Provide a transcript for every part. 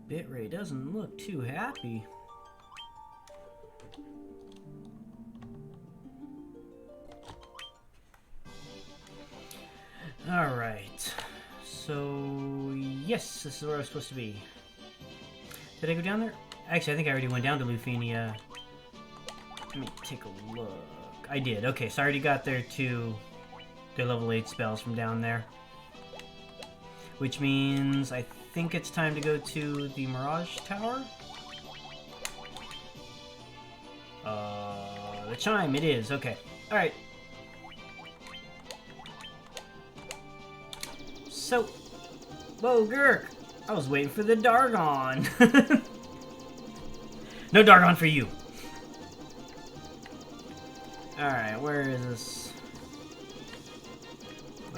Bitrate doesn't look too happy. Alright. So, yes, this is where I was supposed to be. Did I go down there? Actually, I think I already went down to Lufenia. Let me take a look. I did. Okay, so I already got there to the level 8 spells from down there. Which means I think it's time to go to the Mirage Tower. The chime, it is. Okay. Alright. So, whoa, Gurk! I was waiting for the Dargon. No Dargon for you. Alright, where is this?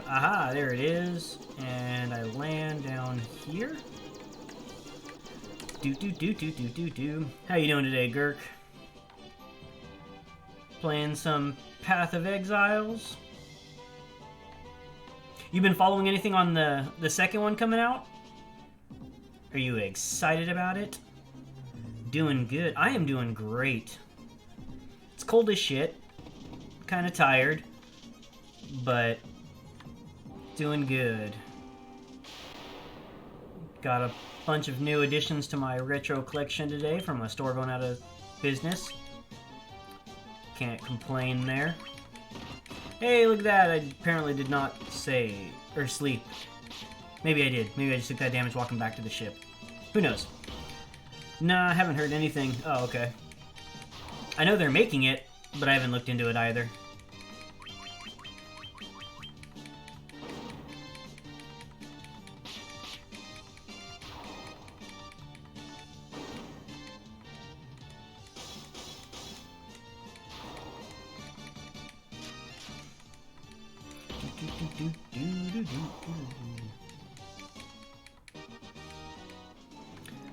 Aha, there it is. And I land down here. Do. How you doing today, Gurk? Playing some Path of Exiles? You been following anything on the second one coming out? Are you excited about it? Doing good. I am doing great. It's cold as shit. Kind of tired. But doing good. Got a bunch of new additions to my retro collection today from a store going out of business. Can't complain there. Hey, look at that. I apparently did not say or sleep. Maybe I did. Maybe I just took that damage walking back to the ship. Who knows? Nah, I haven't heard anything. Oh, okay. I know they're making it, but I haven't looked into it either.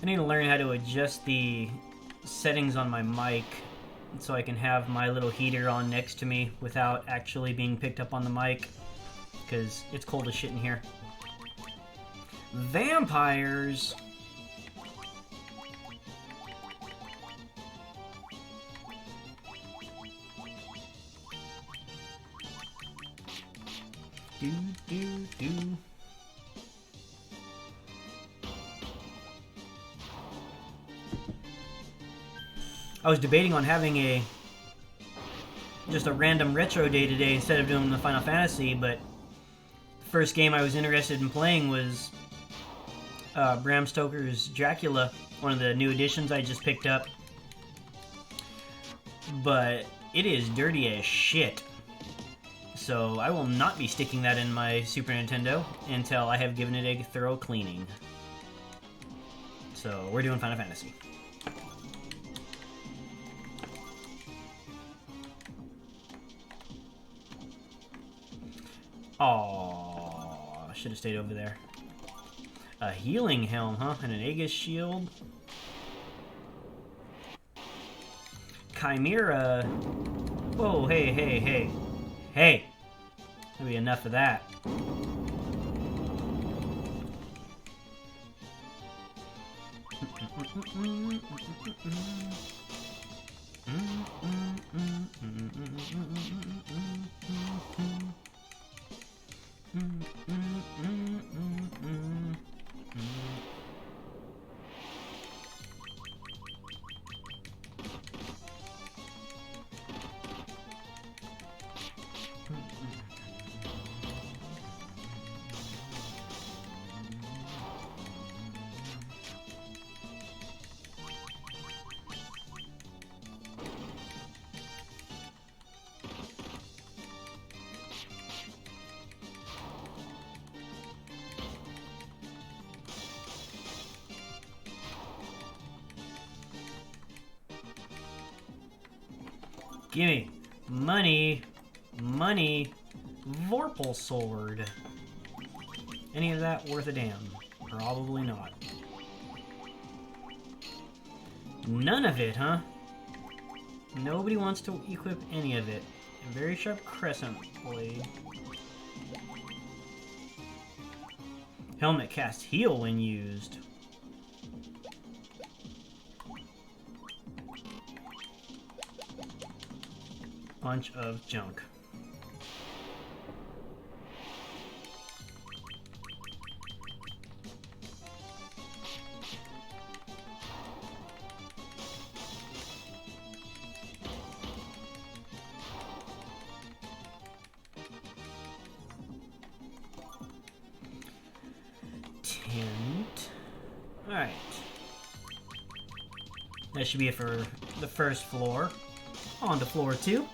I need to learn how to adjust the settings on my mic so I can have my little heater on next to me without actually being picked up on the mic, because it's cold as shit in here. Vampires! Do. I was debating on having just a random retro day today instead of doing the Final Fantasy, but the first game I was interested in playing was Bram Stoker's Dracula, one of the new editions I just picked up. But it is dirty as shit. So I will not be sticking that in my Super Nintendo until I have given it a thorough cleaning. So we're doing Final Fantasy. Aww, should have stayed over there. A healing helm, huh? And an Aegis shield. Chimera. Whoa, hey. Hey! That'll be enough of that. Gimme. Money. Vorpal sword. Any of that worth a damn? Probably not. None of it, huh? Nobody wants to equip any of it. A very sharp crescent blade. Helmet casts heal when used. bunch of junk. Alright. That should be it for the first floor. On to floor 2.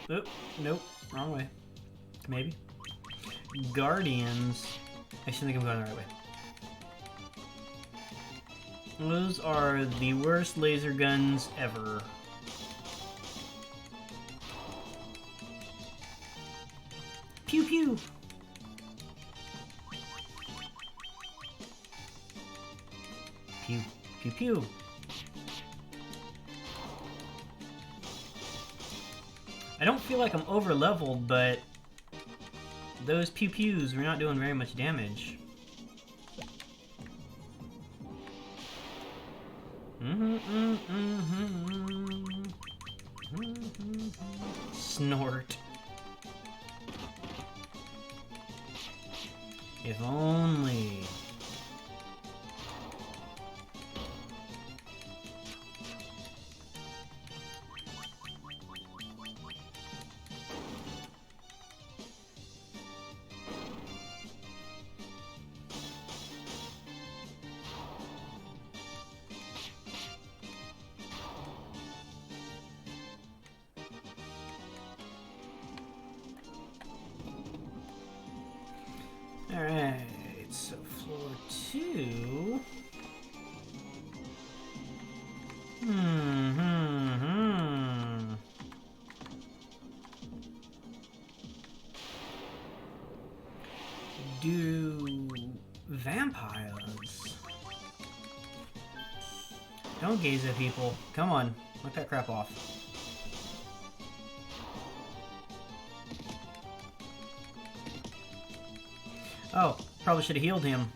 Oh, nope, wrong way. Maybe. Guardians. I should think I'm going the right way. Those are the worst laser guns ever. Pew pew! Pew, pew pew. I don't feel like I'm over-leveled, but those pew-pews were not doing very much damage. Snort. If only... Alright, so floor 2... Do vampires... Don't gaze at people. Come on, knock that crap off. Oh, probably should have healed him.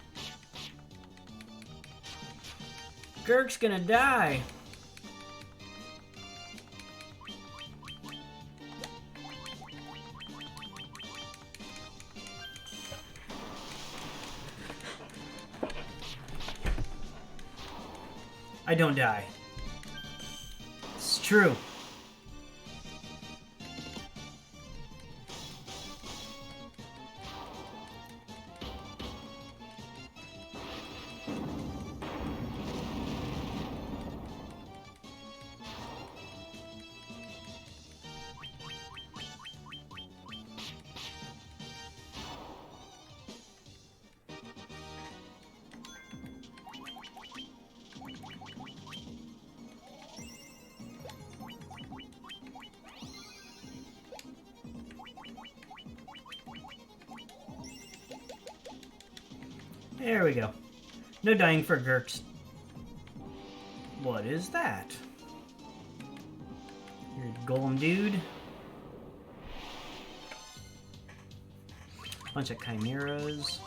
Gurk's gonna die. I don't die. It's true. There we go. No dying for Gurks. What is that? Weird golem dude. Bunch of chimeras.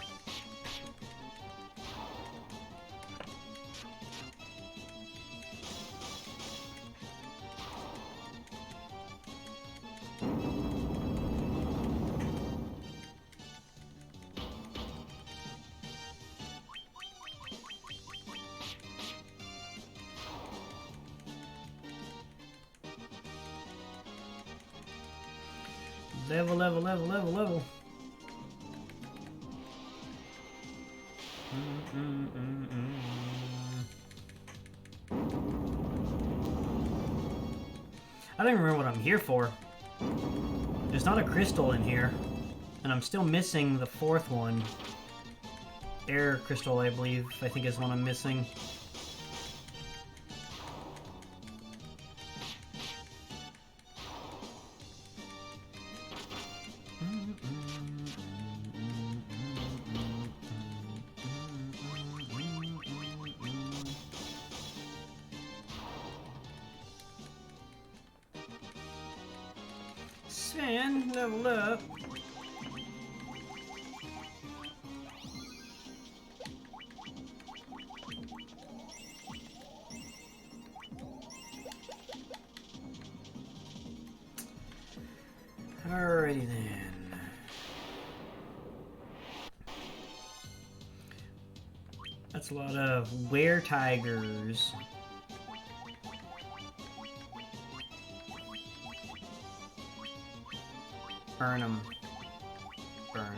Level, level, level, level, level. I don't even remember what I'm here for. There's not a crystal in here. And I'm still missing the 4th one. air crystal, I believe, I think is one I'm missing. Sven, level up. Alrighty then. That's a lot of were-tigers. Burn them. Burn them.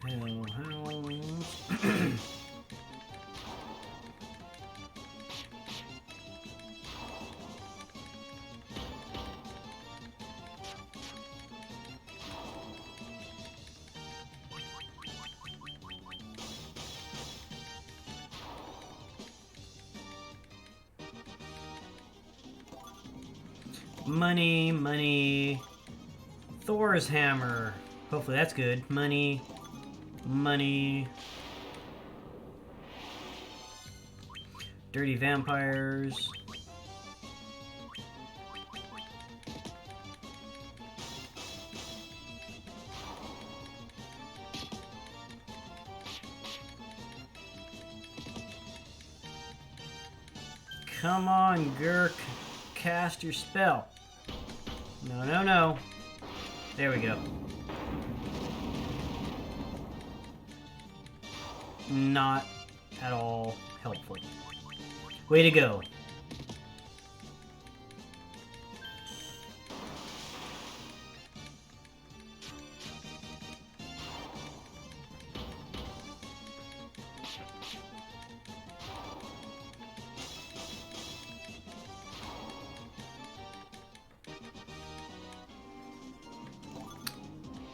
Hellhounds. Money, money. Thor's hammer. Hopefully that's good. Money. Money. Dirty vampires. Come on, Gurk. Cast your spell. No, no, no. There we go. Not at all helpful. Way to go.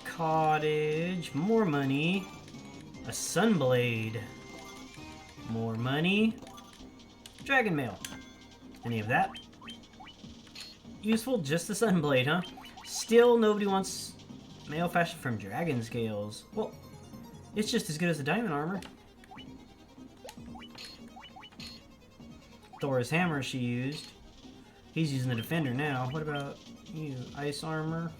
Cottage, more money. A Sunblade. More money. Dragon Mail. Any of that? Useful, just the Sunblade, huh? Still nobody wants mail fashioned from dragon scales. Well, it's just as good as the diamond armor. Thor's hammer she used. He's using the defender now. What about you? Ice armor?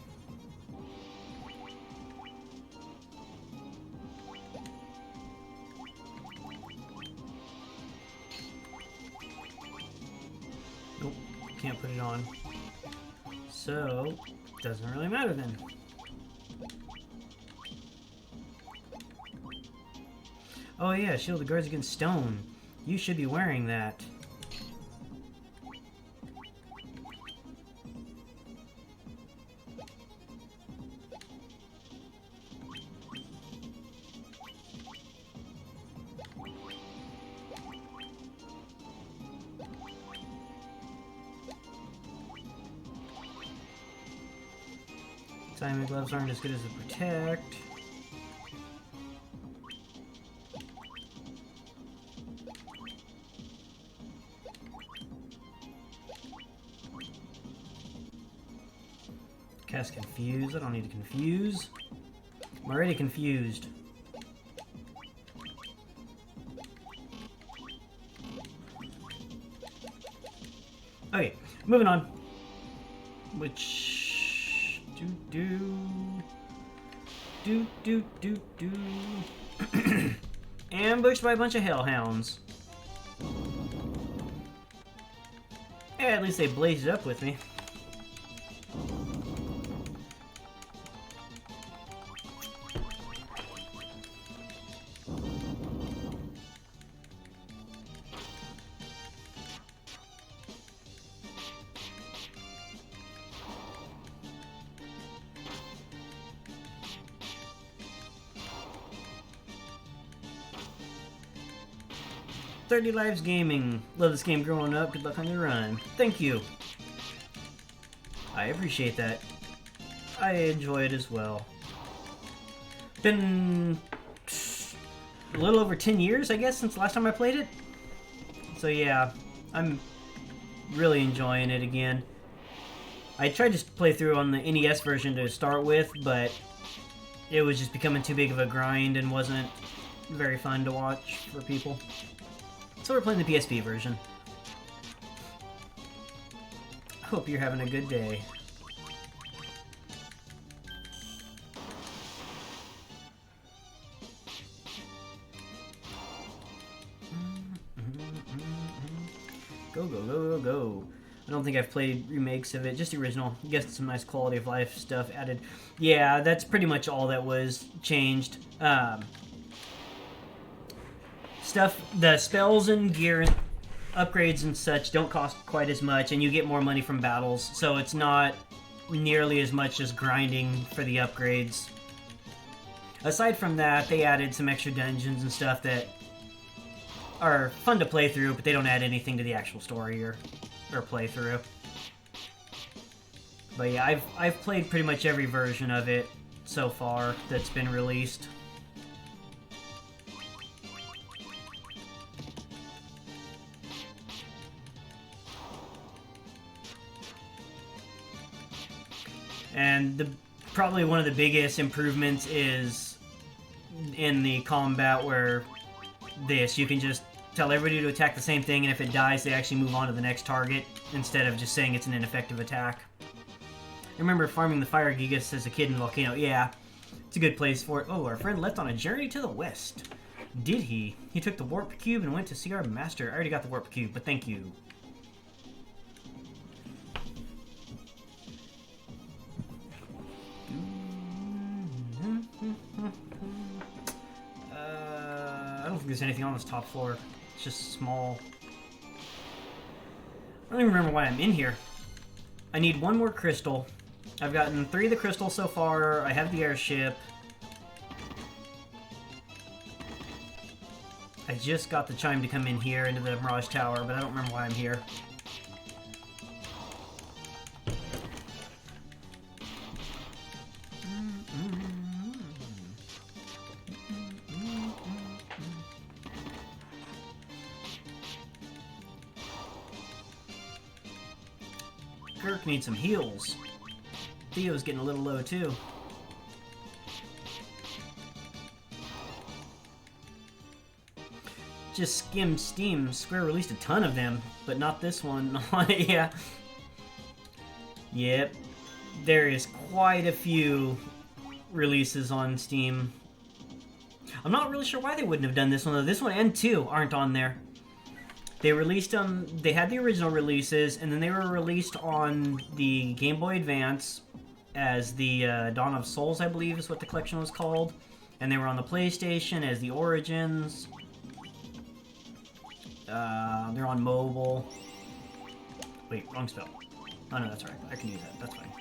Nope, can't put it on. So, doesn't really matter then. Oh yeah, shield that guards against stone. You should be wearing that. Diamond gloves aren't as good as the protect. Cast confuse. I don't need to confuse. I'm already confused. Okay, moving on. Which ambushed by a bunch of hellhounds. Yeah, at least they blazed it up with me. 30 Lives Gaming. Love this game growing up. Good luck on your run. Thank you. I appreciate that. I enjoy it as well. Been a little over 10 years, I guess, since the last time I played it. So yeah, I'm really enjoying it again. I tried to play through on the NES version to start with, but it was just becoming too big of a grind and wasn't very fun to watch for people. So we're playing the PSP version. Hope you're having a good day. Go, go, go, go, go. I don't think I've played remakes of it, just the original. I guess some nice quality of life stuff added. Yeah, that's pretty much all that was changed. The spells and gear and upgrades and such don't cost quite as much, and you get more money from battles, so it's not nearly as much as grinding for the upgrades. Aside from that, they added some extra dungeons and stuff that are fun to play through, but they don't add anything to the actual story or playthrough. But yeah, I've played pretty much every version of it so far that's been released. And probably one of the biggest improvements is in the combat, where you can just tell everybody to attack the same thing, and if it dies, they actually move on to the next target, instead of just saying it's an ineffective attack. I remember farming the Fire Gigas as a kid in the volcano. Yeah, it's a good place for it. Oh, our friend left on a journey to the west. Did he? He took the Warp Cube and went to see our master. I already got the Warp Cube, but thank you. I don't think there's anything on this top floor. It's just small. I don't even remember why I'm in here. I need one more crystal. I've gotten 3 of the crystals so far. I have the airship. I just got the chime to come in here into the Mirage Tower, but I don't remember why I'm here. Kirk needs some heals. Theo's getting a little low too. Just skimmed Steam. Square released a ton of them, but not this one. Yeah. Yep. There is quite a few releases on Steam. I'm not really sure why they wouldn't have done this one though. This one and 2 aren't on there. They released them, they had the original releases, and then they were released on the Game Boy Advance as the Dawn of Souls, I believe is what the collection was called. And they were on the PlayStation as the Origins. They're on mobile. Wait, wrong spell. Oh no, that's alright. I can use that. That's fine.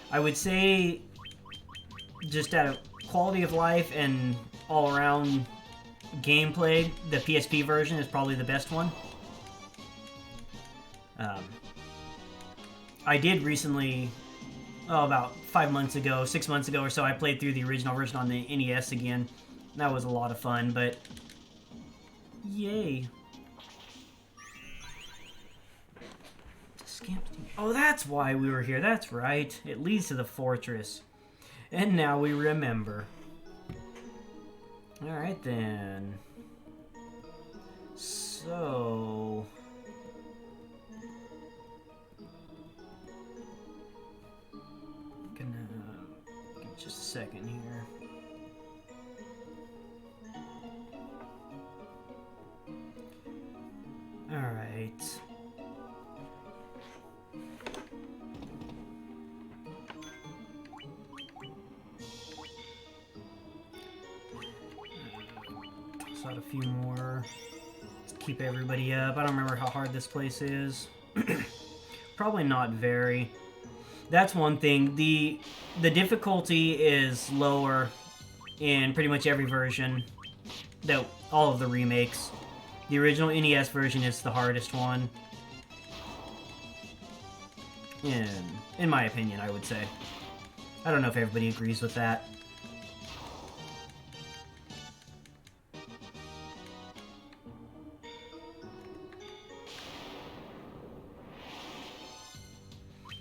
I would say, just out of quality of life and all-around gameplay, the PSP version is probably the best one. I did recently, about 5 months ago, 6 months ago or so, I played through the original version on the NES again. That was a lot of fun, but yay. Oh, that's why we were here. That's right. It leads to the fortress. And now we remember. Alright then. So... gonna... give just a second here. Alright. Out a few more. Let's keep everybody up. I don't remember how hard this place is. Probably not very. That's one thing. The difficulty is lower in pretty much every version. Though all of the remakes. The original NES version is the hardest one. In my opinion, I would say. I don't know if everybody agrees with that.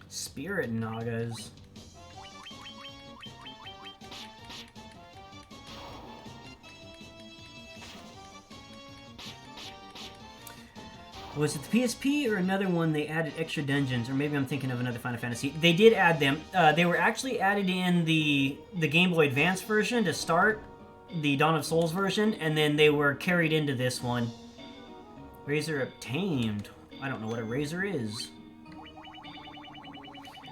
Spirit Nagas. Was it the PSP or another one they added extra dungeons? Or maybe I'm thinking of another Final Fantasy. They did add them. They were actually added in the Game Boy Advance version to start, the Dawn of Souls version, and then they were carried into this one. Razor obtained. I don't know what a razor is.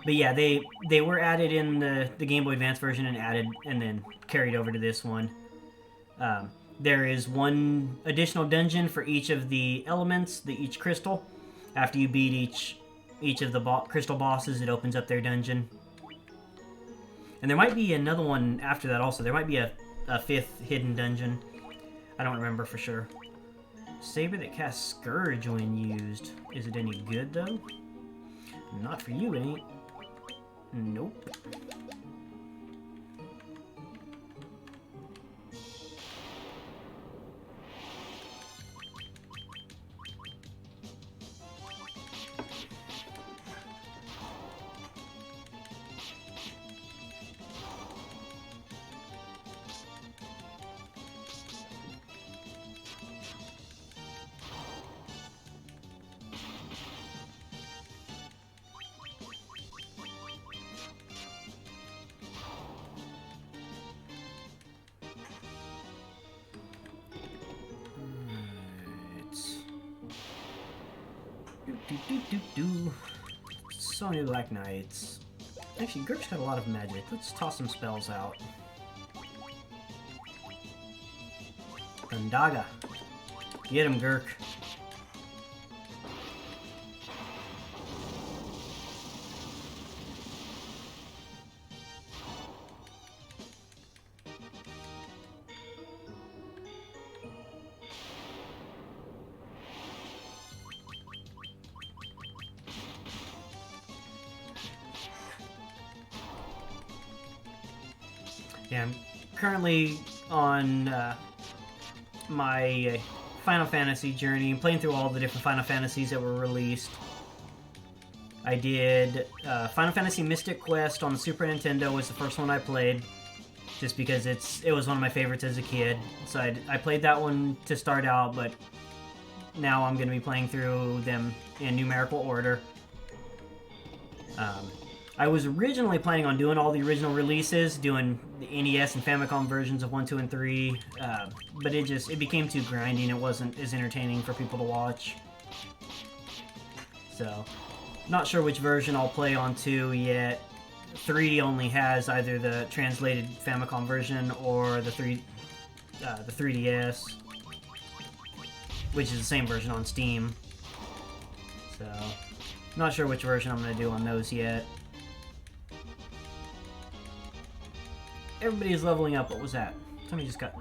But yeah, they were added in the Game Boy Advance version and then carried over to this one. There is one additional dungeon for each of the elements, each crystal. After you beat each of the crystal bosses, it opens up their dungeon. And there might be another one after that also. There might be a fifth hidden dungeon. I don't remember for sure. Saber that casts Scourge when used. Is it any good, though? Not for you, it ain't. Nope. So many Black Knights. Actually, Gurk's got a lot of magic. Let's toss some spells out. Gundaga. Get him, Gurk. Yeah, I'm currently on my Final Fantasy journey, playing through all the different Final Fantasies that were released. I did Final Fantasy Mystic Quest on the Super Nintendo was the first one I played, just because it was one of my favorites as a kid. So I played that one to start out, but now I'm going to be playing through them in numerical order. I was originally planning on doing all the original releases, doing the NES and Famicom versions of 1, 2, and 3, but it became too grinding. It wasn't as entertaining for people to watch. So, not sure which version I'll play on 2 yet. 3 only has either the translated Famicom version or the 3DS, which is the same version on Steam. So, not sure which version I'm going to do on those yet. Everybody is leveling up. What was that? Somebody just got...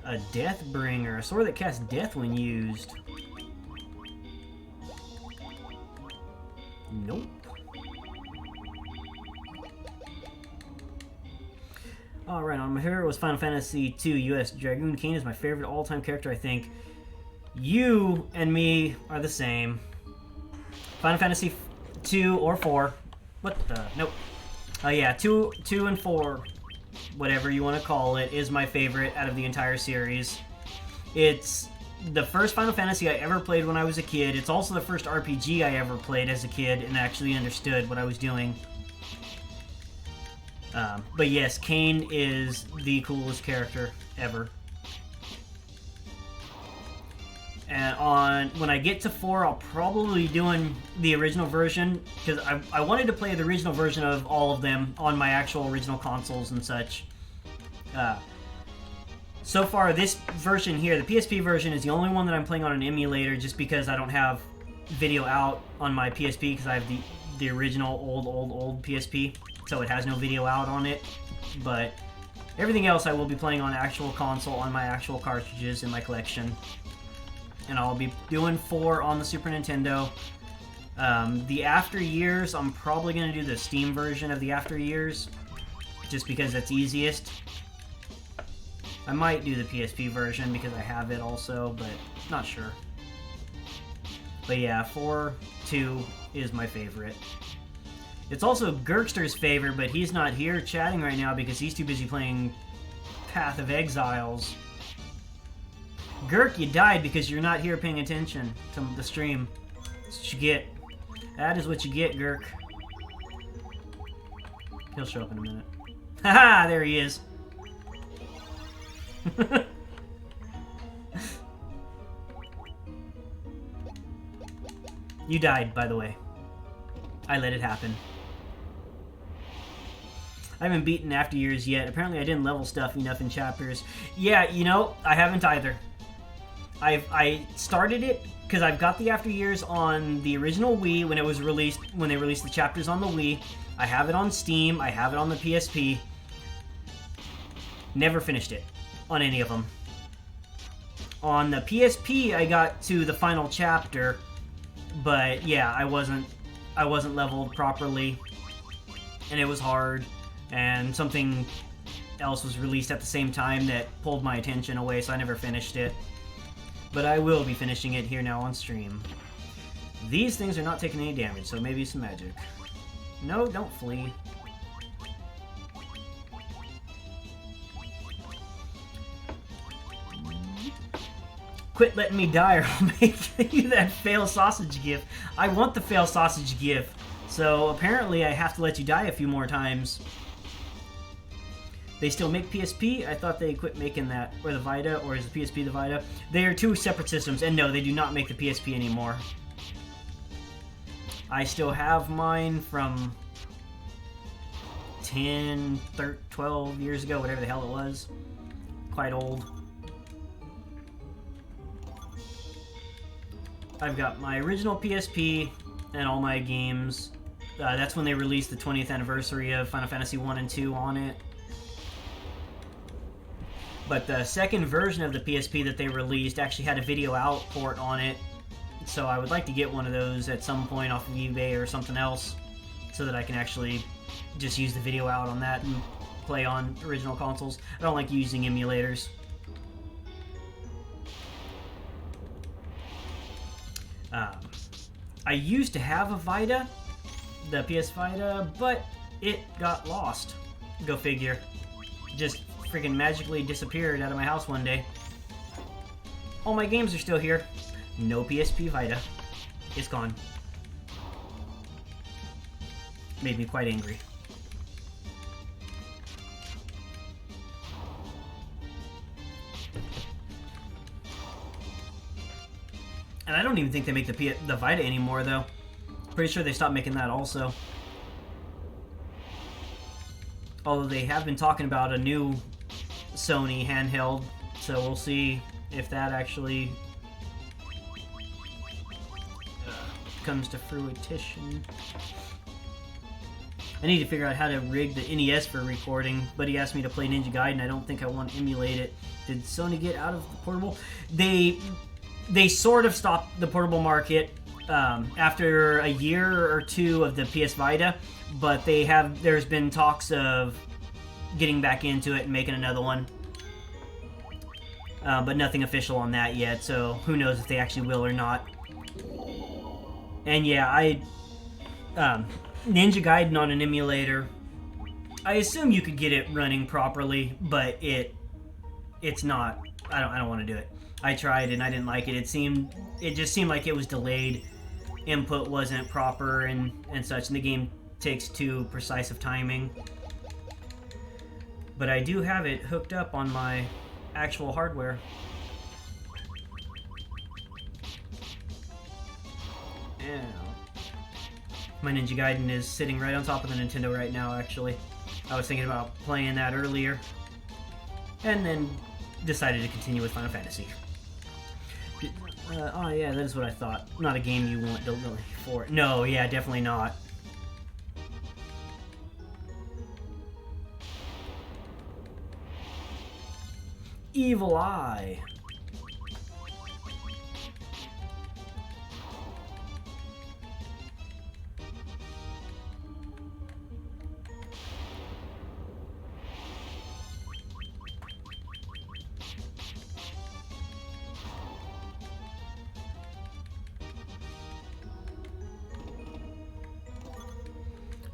A Deathbringer. A sword that casts death when used. Nope. Alright, on my favorite was Final Fantasy II US. Dragoon Kane is my favorite all-time character, I think. You and me are the same. Final Fantasy 2 or 4. What the? Nope. Oh yeah, 2 and 4, whatever you want to call it, is my favorite out of the entire series. It's the first Final Fantasy I ever played when I was a kid. It's also the first RPG I ever played as a kid and actually understood what I was doing. But yes, Kane is the coolest character ever. And when I get to 4, I'll probably be doing the original version, because I wanted to play the original version of all of them on my actual original consoles and such. So far, this version here, the PSP version, is the only one that I'm playing on an emulator, just because I don't have video out on my PSP because I have the original old PSP, so it has no video out on it. But everything else I will be playing on actual console on my actual cartridges in my collection. And I'll be doing 4 on the Super Nintendo. The After Years, I'm probably going to do the Steam version of the After Years, just because it's easiest. I might do the PSP version because I have it also, but not sure. But yeah, 4-2 is my favorite. It's also Gurkster's favorite, but he's not here chatting right now because he's too busy playing Path of Exiles. Gurk, you died because you're not here paying attention to the stream. That's what you get. That is what you get, Gurk. He'll show up in a minute. Haha, there he is. You died, by the way. I let it happen. I haven't beaten After Years yet. Apparently I didn't level stuff enough in chapters. Yeah, you know, I haven't either. I started it because I've got the After Years on the original Wii when it was released, when they released the chapters on the Wii. I have it on Steam. I have it on the PSP. Never finished it on any of them. On the PSP, I got to the final chapter, but yeah, I wasn't leveled properly, and it was hard, and something else was released at the same time that pulled my attention away, so I never finished it. But I will be finishing it here now on stream. These things are not taking any damage, so maybe some magic. No, don't flee. Quit letting me die or I'll make you that fail sausage gif. I want the fail sausage gif. So apparently I have to let you die a few more times. They still make PSP? I thought they quit making that. Or the Vita, or is the PSP the Vita? They are two separate systems, and no, they do not make the PSP anymore. I still have mine from 10, 13, 12 years ago, whatever the hell it was. Quite old. I've got my original PSP and all my games. That's when they released the 20th anniversary of Final Fantasy 1 and 2 on it. But the second version of the PSP that they released actually had a video out port on it. So I would like to get one of those at some point off of eBay or something else so that I can actually just use the video out on that and play on original consoles. I don't like using emulators. I used to have a Vita, the PS Vita, but it got lost. Go figure. Just freaking magically disappeared out of my house one day. All my games are still here. No PSP Vita. It's gone. Made me quite angry. And I don't even think they make the Vita anymore, though. Pretty sure they stopped making that also. Although they have been talking about a new Sony handheld, so we'll see if that actually comes to fruition. I need to figure out how to rig the NES for recording, but he asked me to play Ninja Gaiden. I don't think I want to emulate it. Did Sony get out of the portable? They sort of stopped the portable market after a year or two of the PS Vita, but there's been talks of getting back into it and making another one. But nothing official on that yet, so who knows if they actually will or not. And yeah, Ninja Gaiden on an emulator, I assume you could get it running properly, but it's not. I don't want to do it. I tried and I didn't like it. It just seemed like it was delayed. Input wasn't proper and such, and the game takes too precise of timing. But I do have it hooked up on my actual hardware. Yeah. My Ninja Gaiden is sitting right on top of the Nintendo right now, actually. I was thinking about playing that earlier, and then decided to continue with Final Fantasy. Oh yeah, that is what I thought. Not a game you want delay for. No, yeah, definitely not. Evil Eye.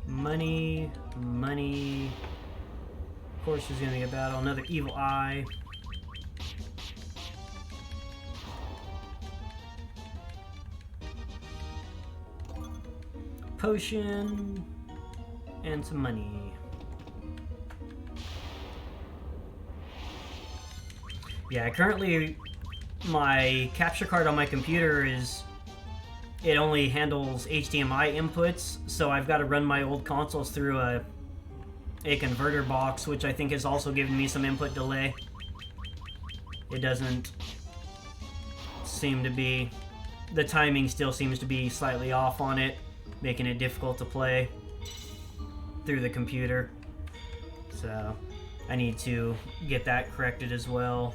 Money, money. Of course, there's gonna be a battle. Another Evil Eye. Potion and some money. Yeah, currently my capture card on my computer is it only handles HDMI inputs, so I've got to run my old consoles through a converter box, which I think has also given me some input delay. It doesn't seem to be... The timing still seems to be slightly off on it, making it difficult to play through the computer. So I need to get that corrected as well.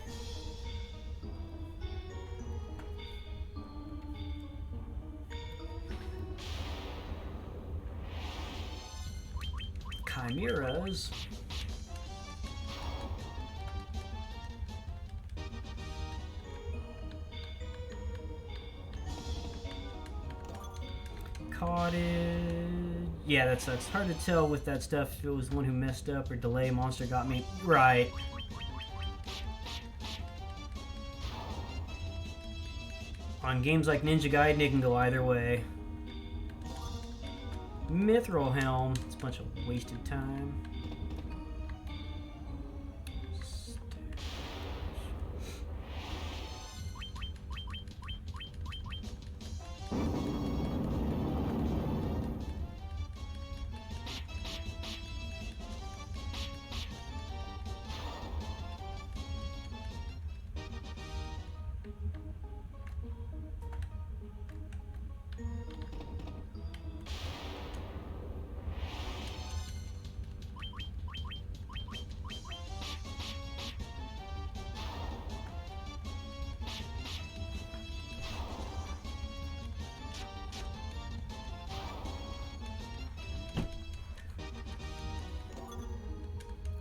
Chimeras. Cottage. Yeah, that's hard to tell with that stuff if it was one who messed up or delay monster got me. Right. On games like Ninja Gaiden, it can go either way. Mithril Helm. It's a bunch of wasted time.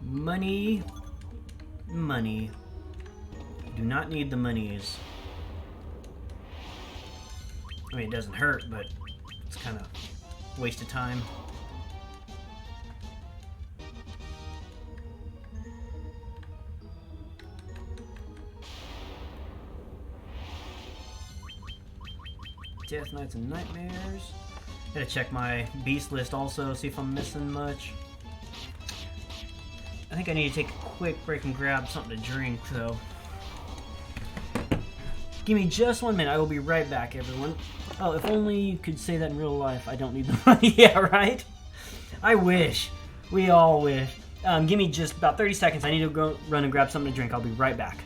Money. Money. Do not need the monies. I mean, it doesn't hurt, but it's kind of a waste of time. Death Knights and Nightmares. Gotta check my beast list also, see if I'm missing much. I think I need to take a quick break and grab something to drink, though. Give me just 1 minute. I will be right back, everyone. Oh, if only you could say that in real life. I don't need the money. Yeah, right? I wish. We all wish. Give me just about 30 seconds. I need to go run and grab something to drink. I'll be right back.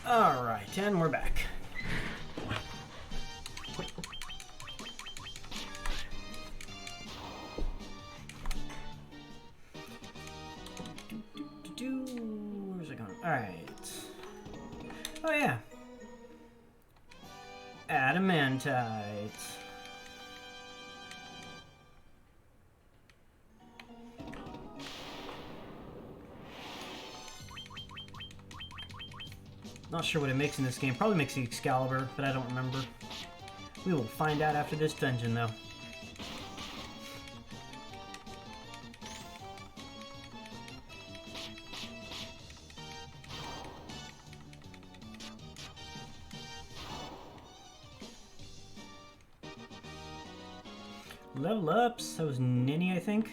Alright, and we're back. Where's it going? Alright. Oh yeah. Adamantite. Not sure what it makes in this game. Probably makes the Excalibur, but I don't remember. We will find out after this dungeon, though. Level ups. That was Ninny, I think.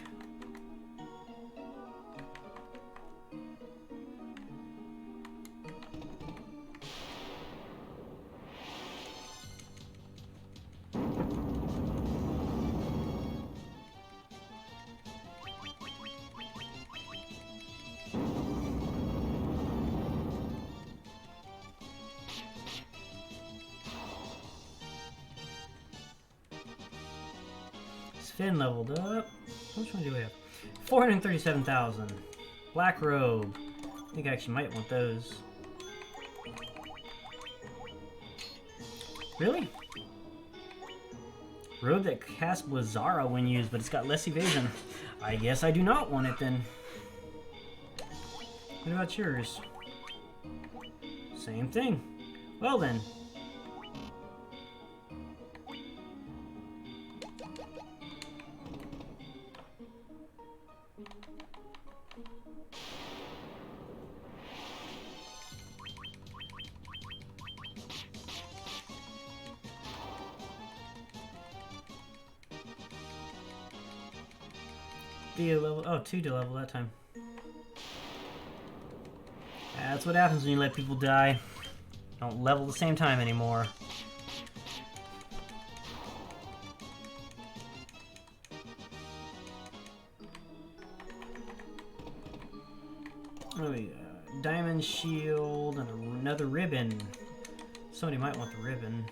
Finn leveled up. How much money do we have? 437,000. Black robe. I think I actually might want those. Really? Robe that casts Blizzara when used, but it's got less evasion. I guess I do not want it then. What about yours? Same thing. Well then. Level, oh, 2 to level that time. That's what happens when you let people die. Don't level the same time anymore. Oh, yeah. Diamond shield and another ribbon. Somebody might want the ribbon.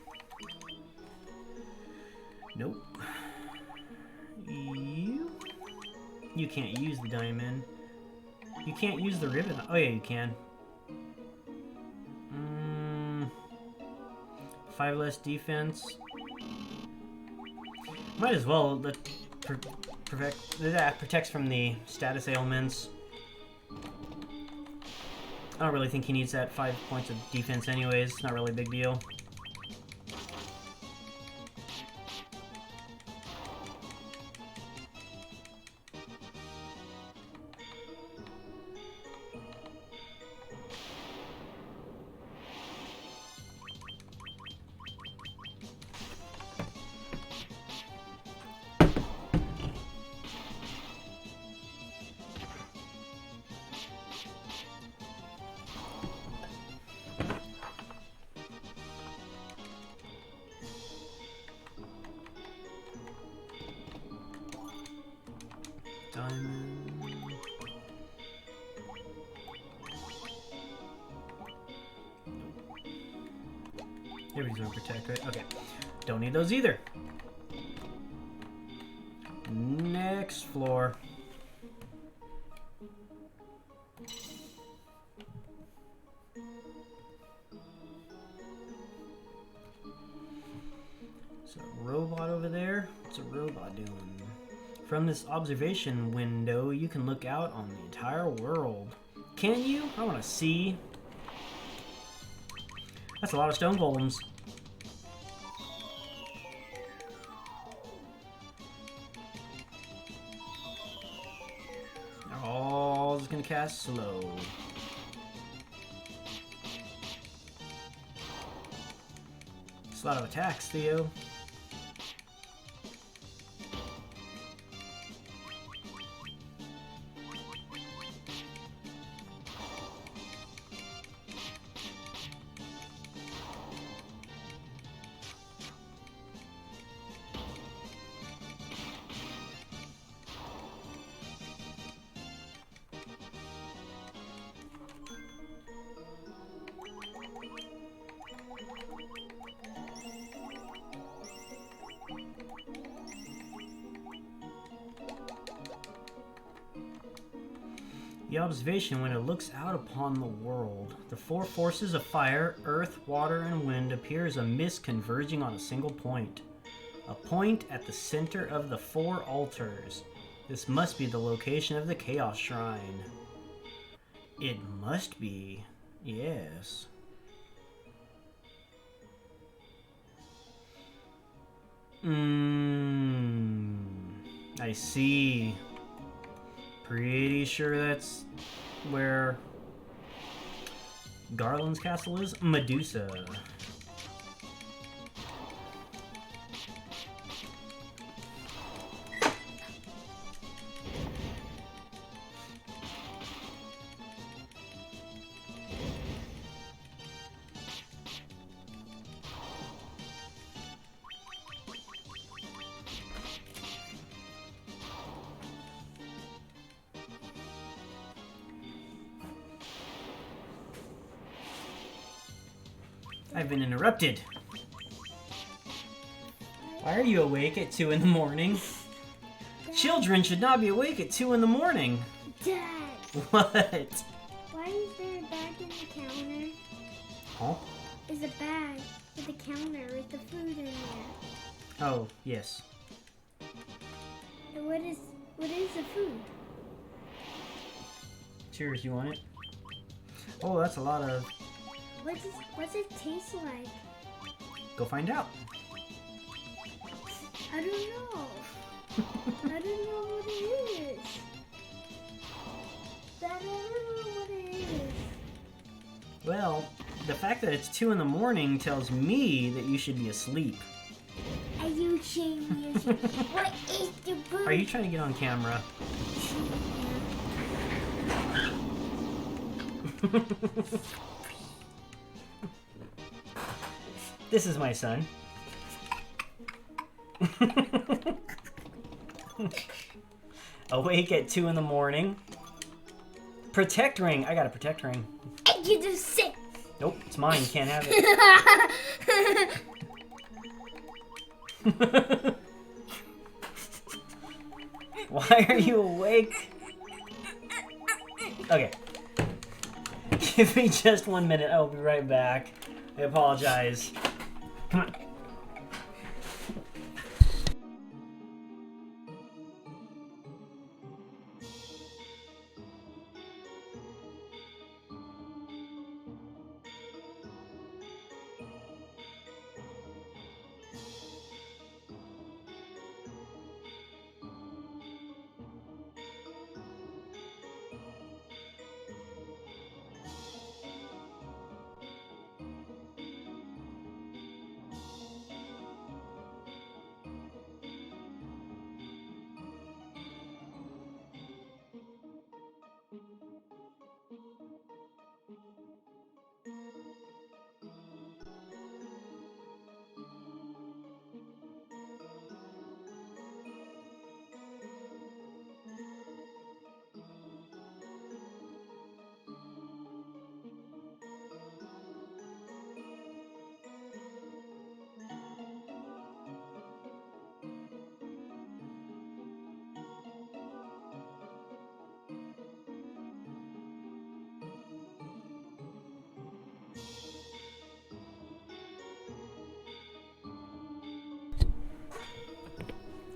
Nope. You can't use the diamond. You can't use the ribbon. Oh yeah, you can. 5 less defense. Might as well. That protects from the status ailments. I don't really think he needs that 5 points of defense anyways. It's not really a big deal. Diamond. Everybody's gonna protect, right? Okay. Don't need those either. Next floor. Is that a robot over there? What's a robot doing? From this observation window, you can look out on the entire world. Can you? I want to see. That's a lot of stone golems. They're all just gonna cast slow. It's a lot of attacks, Theo. The observation when it looks out upon the world. The four forces of fire, earth, water, and wind appear as a mist converging on a single point. A point at the center of the four altars. This must be the location of the Chaos Shrine. It must be. Yes. I see. Pretty sure that's where Garland's castle is. Medusa. I've been interrupted. Why are you awake at 2 in the morning? Dad. Children should not be awake at 2 in the morning. Dad. What? Why is there a bag in the counter? Huh? There's a bag with the counter with the food in there. Oh, yes. And what is the food? Cheers, you want it? Oh, that's a lot of... What's it taste like? Go find out. I don't know. I don't know what it is. Dad, I don't know what it is. Well, the fact that it's 2 in the morning tells me that you should be asleep. Are you serious? What is the food? Are you trying to get on camera? This is my son. Awake at 2 in the morning. Protect ring. I got a protect ring. You just sit. Nope, it's mine. Can't have it. Why are you awake? Okay. Give me just 1 minute. I'll be right back. I apologize. Come on.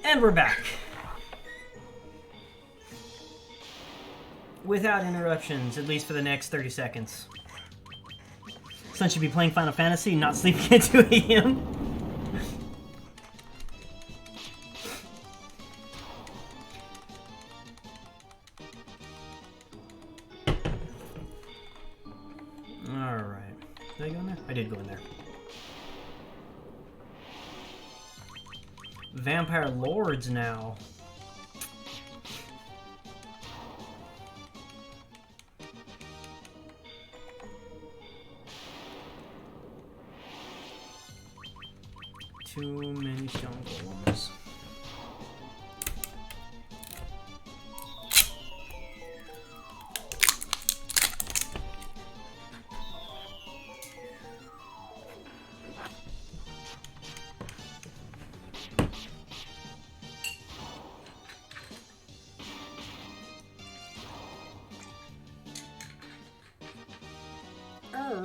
And we're back. Without interruptions, at least for the next 30 seconds. Son should be playing Final Fantasy, not sleeping at 2 a.m. Alright. Did I go in there? I did go in there. Vampire Lords now. Too many stone golems.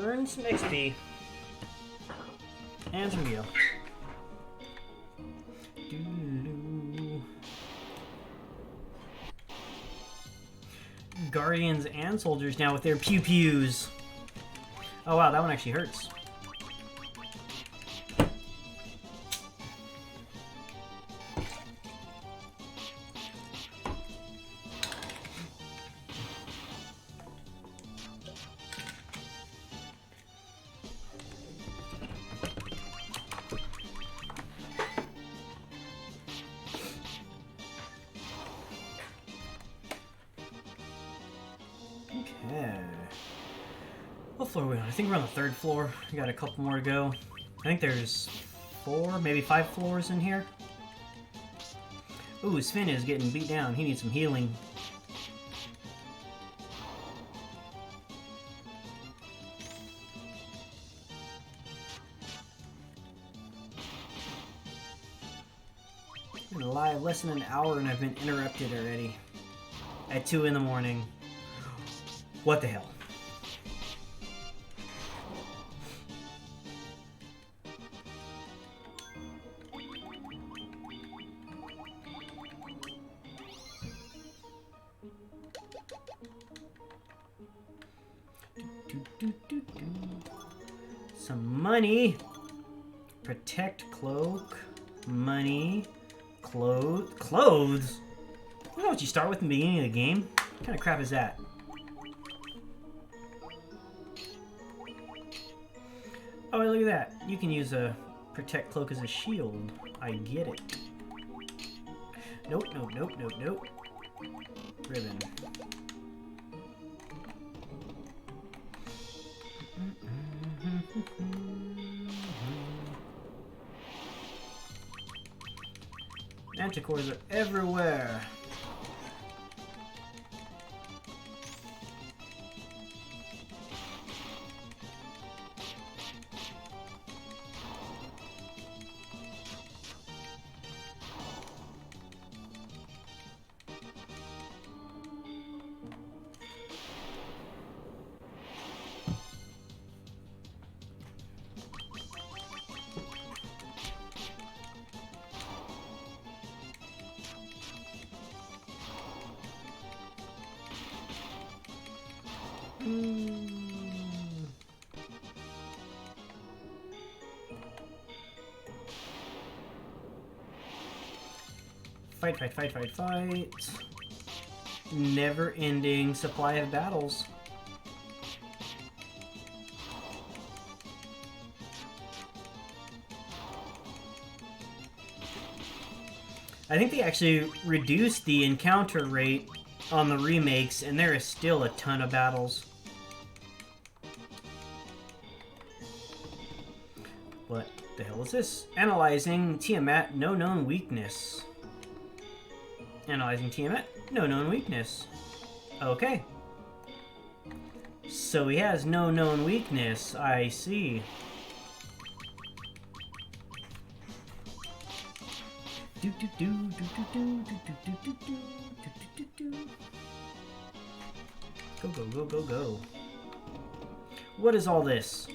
earn some XP. And some heal. Guardians and soldiers now with their pew-pews. Oh wow, that one actually hurts. Okay. What floor are we on? I think we're on the 3rd floor. We got a couple more to go. I think there's 4, maybe 5 floors in here. Ooh, Sven is getting beat down. He needs some healing. I've been alive less than an hour and I've been interrupted already. At 2 in the morning. What the hell? Some money. Protect cloak. Money. Clothes? You know what you start with in the beginning of the game? What kind of crap is that? Oh, look at that. You can use a protect cloak as a shield. I get it. Nope, nope, nope, nope, nope. Ribbon. Manticores are everywhere. Fight, fight, fight, fight, fight. Never-ending supply of battles. I think they actually reduced the encounter rate on the remakes, and there is still a ton of battles. What the hell is this? Analyzing Tiamat, no known weakness. Analyzing Tiamat, no known weakness. Okay. So he has no known weakness, I see. Go, go, go, go, go. What is all this?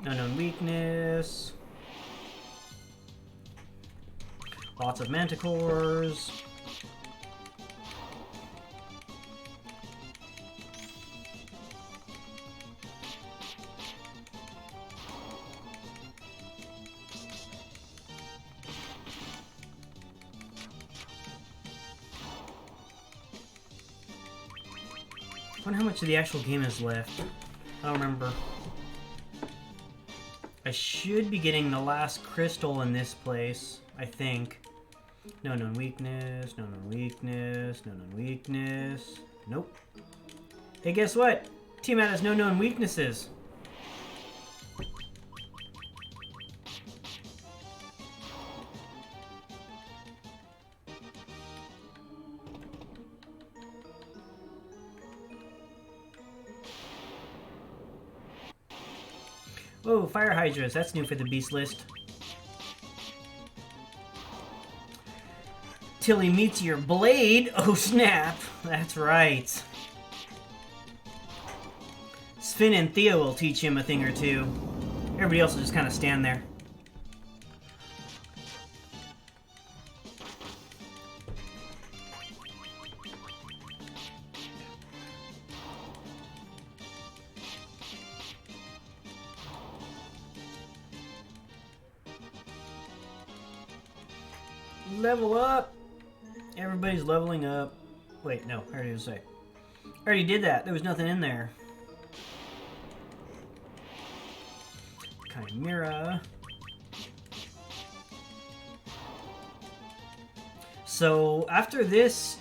Unknown weakness. Lots of manticores. I wonder how much of the actual game is left. I don't remember. I should be getting the last crystal in this place, I think. No known weakness, no known weakness, no known weakness. Nope. Hey, guess what? Tiamat has no known weaknesses. Whoa, fire hydras. That's new for the beast list. Till he meets your blade. Oh, snap. That's right. Sven and Theo will teach him a thing or two. Everybody else will just kind of stand there. Level up! Everybody's leveling up. Wait, no, I already did say. I already did that. There was nothing in there. Chimera. So after this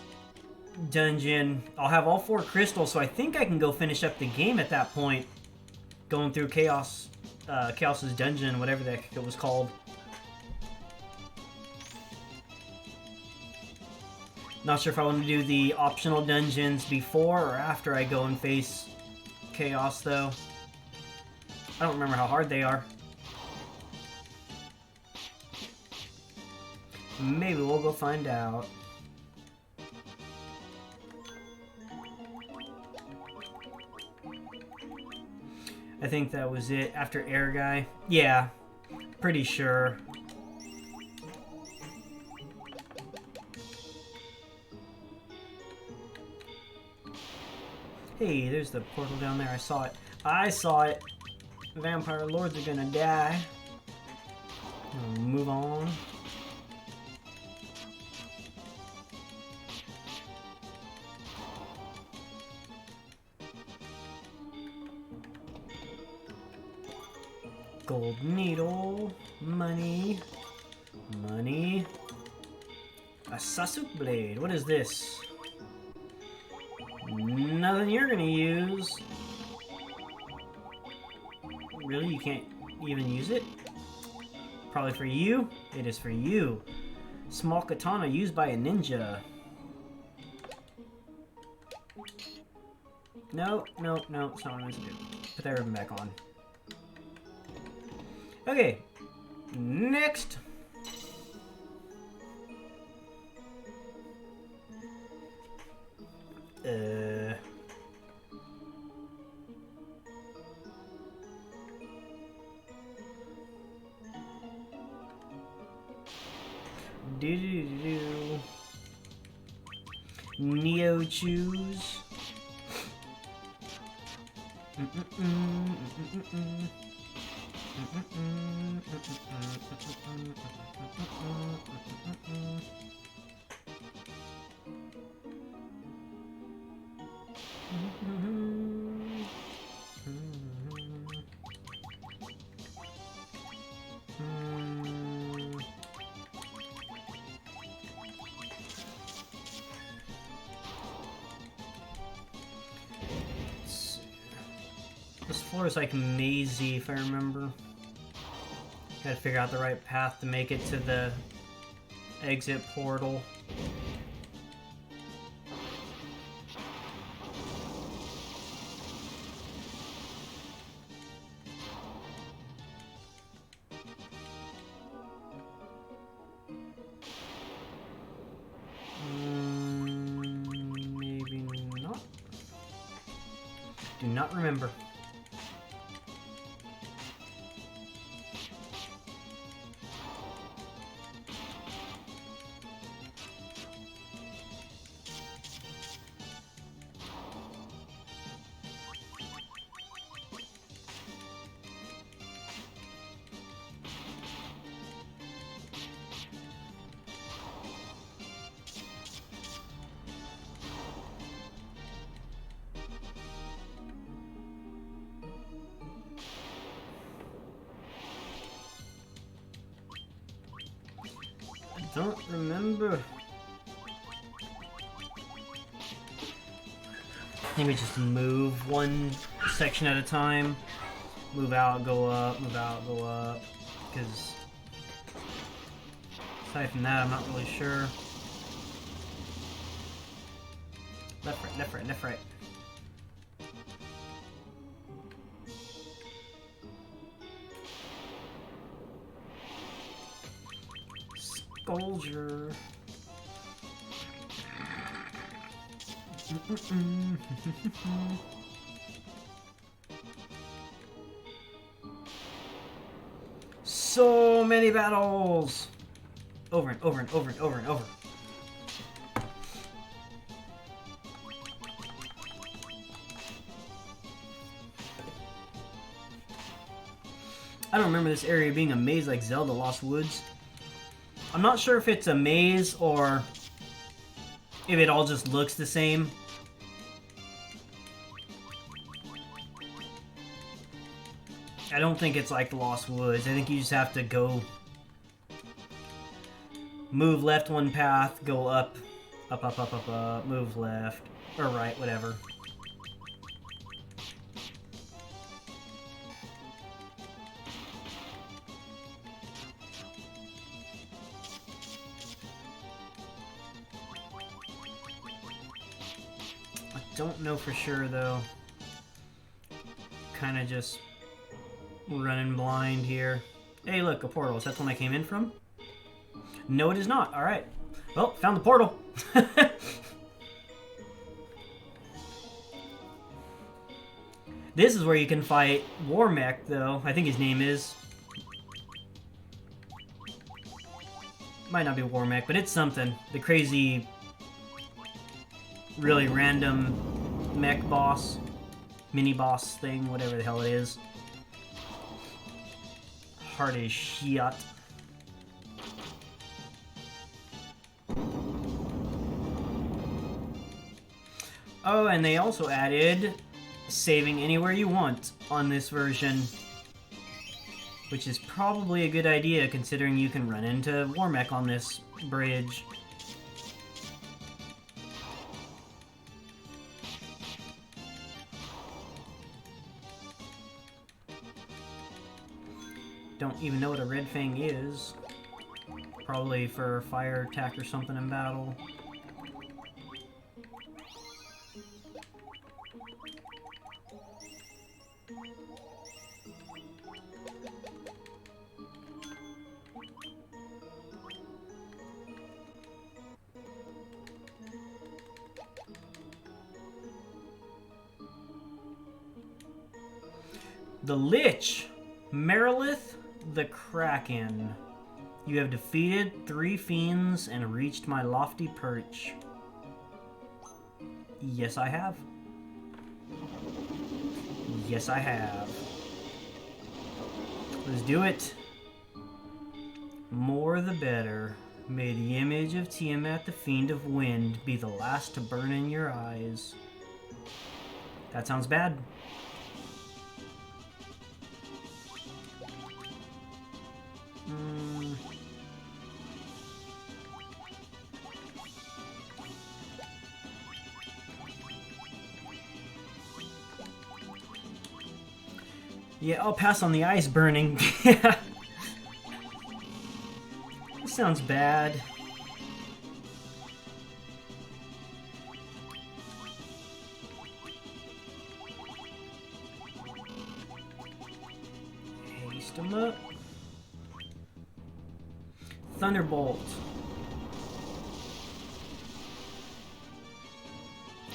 dungeon, I'll have all 4 crystals, so I think I can go finish up the game at that point. Going through Chaos's dungeon, whatever the heck it was called. Not sure if I want to do the optional dungeons before or after I go and face Chaos, though. I don't remember how hard they are. Maybe we'll go find out. I think that was it after Air Guy. Yeah, pretty sure. Hey, there's the portal down there. I saw it. I saw it. Vampire lords are gonna die. Move on. Gold needle. Money. Money. A Sasuk blade. What is this? Nothing you're gonna use. Really? You can't even use it? Probably for you? It is for you. Small katana used by a ninja. No, no, no. It's not what I'm supposed to do. Put that ribbon back on. Okay. Next. Neo choose. This floor is like mazy, if I remember. Gotta figure out the right path to make it to the exit portal. Maybe not. Do not remember. Don't remember. Maybe just move one section at a time. Move out, go up, move out, go up. Because aside from that, I'm not really sure. Left, right, left, right, left, right. Soldier. So many battles! Over and over and over and over and over. I don't remember this area being a maze like Zelda Lost Woods. I'm not sure if it's a maze or if it all just looks the same. I don't think it's like the Lost Woods. I think you just have to go... move left one path, go up, up, up, up, up, up, move left, or right, whatever. I don't know for sure, though. Kind of just running blind here. Hey, look, a portal. Is that the one I came in from? No, it is not. All right. Well, found the portal. This is where you can fight War Mech, though. I think his name is. Might not be War Mech, but it's something. The crazy, really random mech boss, mini boss thing, whatever the hell it is. Hard as shit. Oh, and they also added saving anywhere you want on this version, which is probably a good idea considering you can run into War Mech on this bridge. Don't even know what a red fang is. Probably for fire attack or something in battle. The Lich! Merilith the Kraken. You have defeated 3 fiends and reached my lofty perch. Yes, I have. Yes, I have. Let's do it. More the better. May the image of Tiamat, the Fiend of Wind, be the last to burn in your eyes. That sounds bad. Yeah, I'll pass on the ice burning. This sounds bad. Haste him up. Thunderbolt.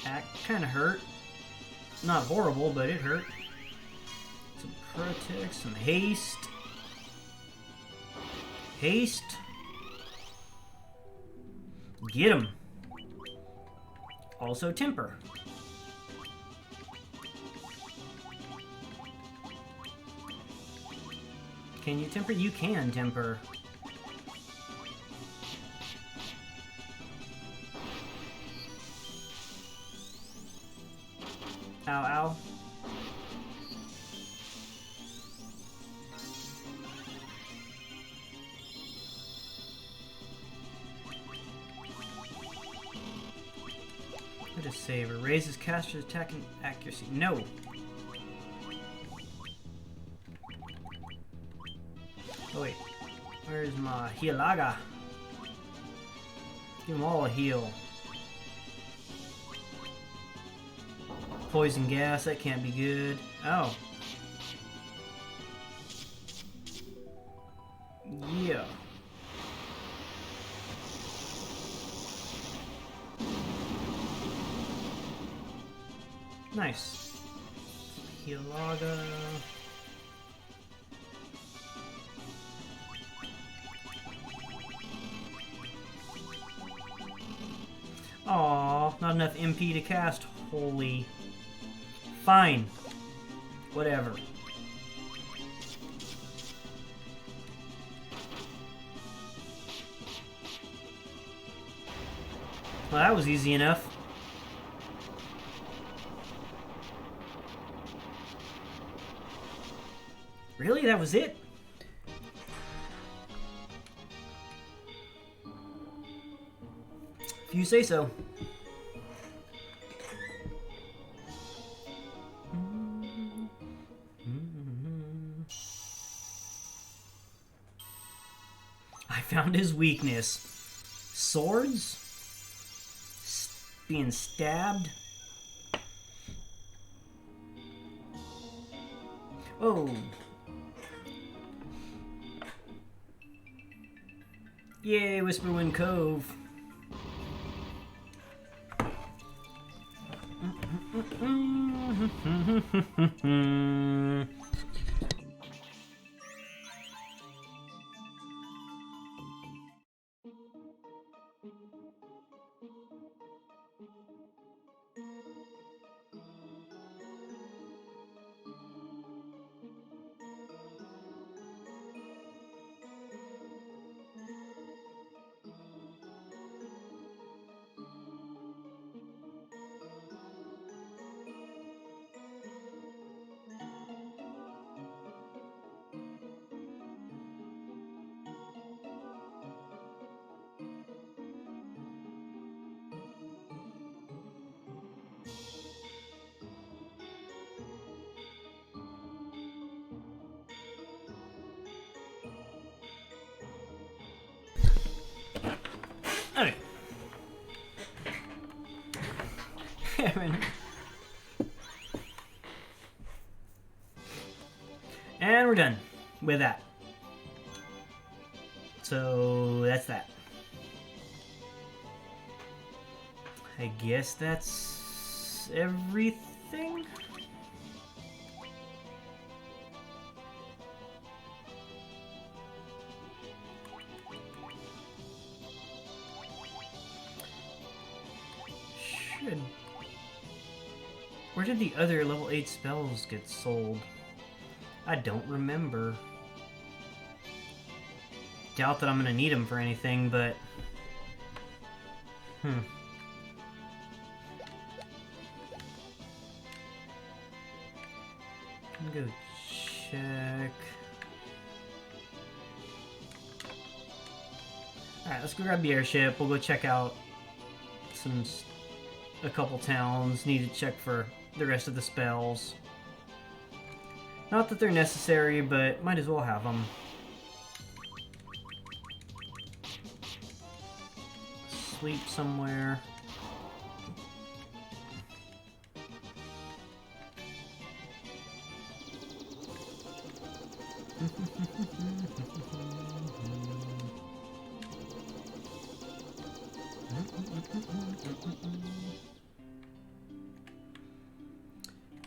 That kind of hurt. Not horrible, but it hurt. Some protect, some haste. Haste. Get him. Also temper. Can you temper? You can temper. Ow, ow. What a saver. Raises caster's attack and accuracy. No. Oh wait. Where's my Healaga? Give them all a heal. Poison gas, that can't be good. Oh. Yeah. Nice. Healaga. Aw, not enough MP to cast. Holy. Fine. Whatever. Well, that was easy enough. Really? That was it? If you say so. I found his weakness. Swords? Being stabbed? Oh. Yay, Whisperwind Cove. Okay. And we're done with that. So that's that. I guess that's everything. Should. Where did the other level 8 spells get sold? I don't remember. Doubt that I'm gonna need them for anything, but... I'm gonna go check... Alright, let's go grab the airship. We'll go check out a couple towns. Need to check for the rest of the spells. Not that they're necessary, but might as well have them. Sleep somewhere.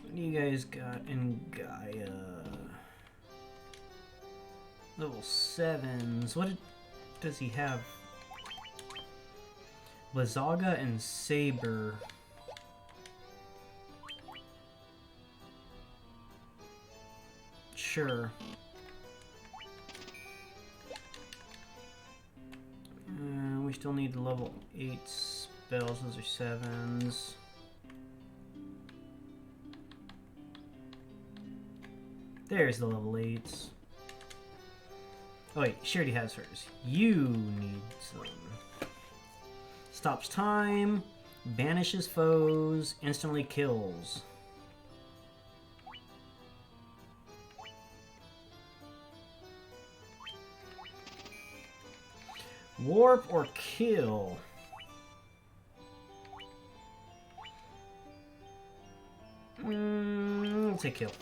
What do you guys got in Gaia? Level 7s. What does he have? Blizzaga and Saber. Sure. We still need the level 8 spells. Those are 7s. There's the level 8s. Oh wait, she already has hers. You need some. Stops time, banishes foes, instantly kills. Warp or kill? I'll take kill.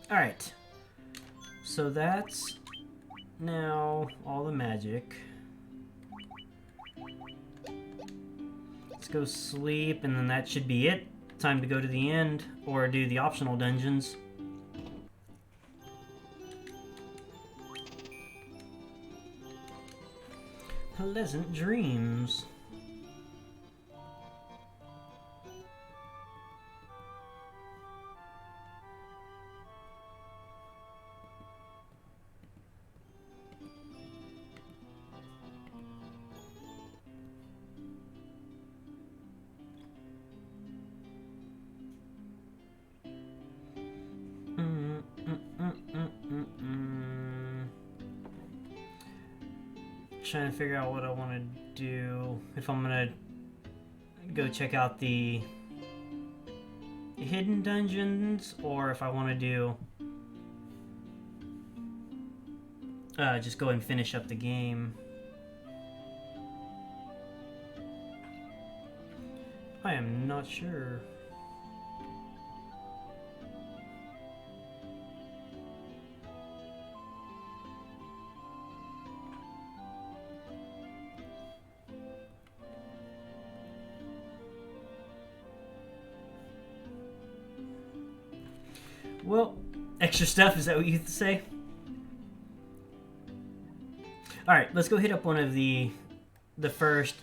Alright. So that's now all the magic. Let's go sleep, and then that should be it. Time to go to the end, or do the optional dungeons. Pleasant dreams. trying to figure out what I want to do. If I'm gonna go check out the hidden dungeons, or if I want to do just go and finish up the game. I am not sure. Well, extra stuff, is that what you say? Alright, let's go hit up one of the first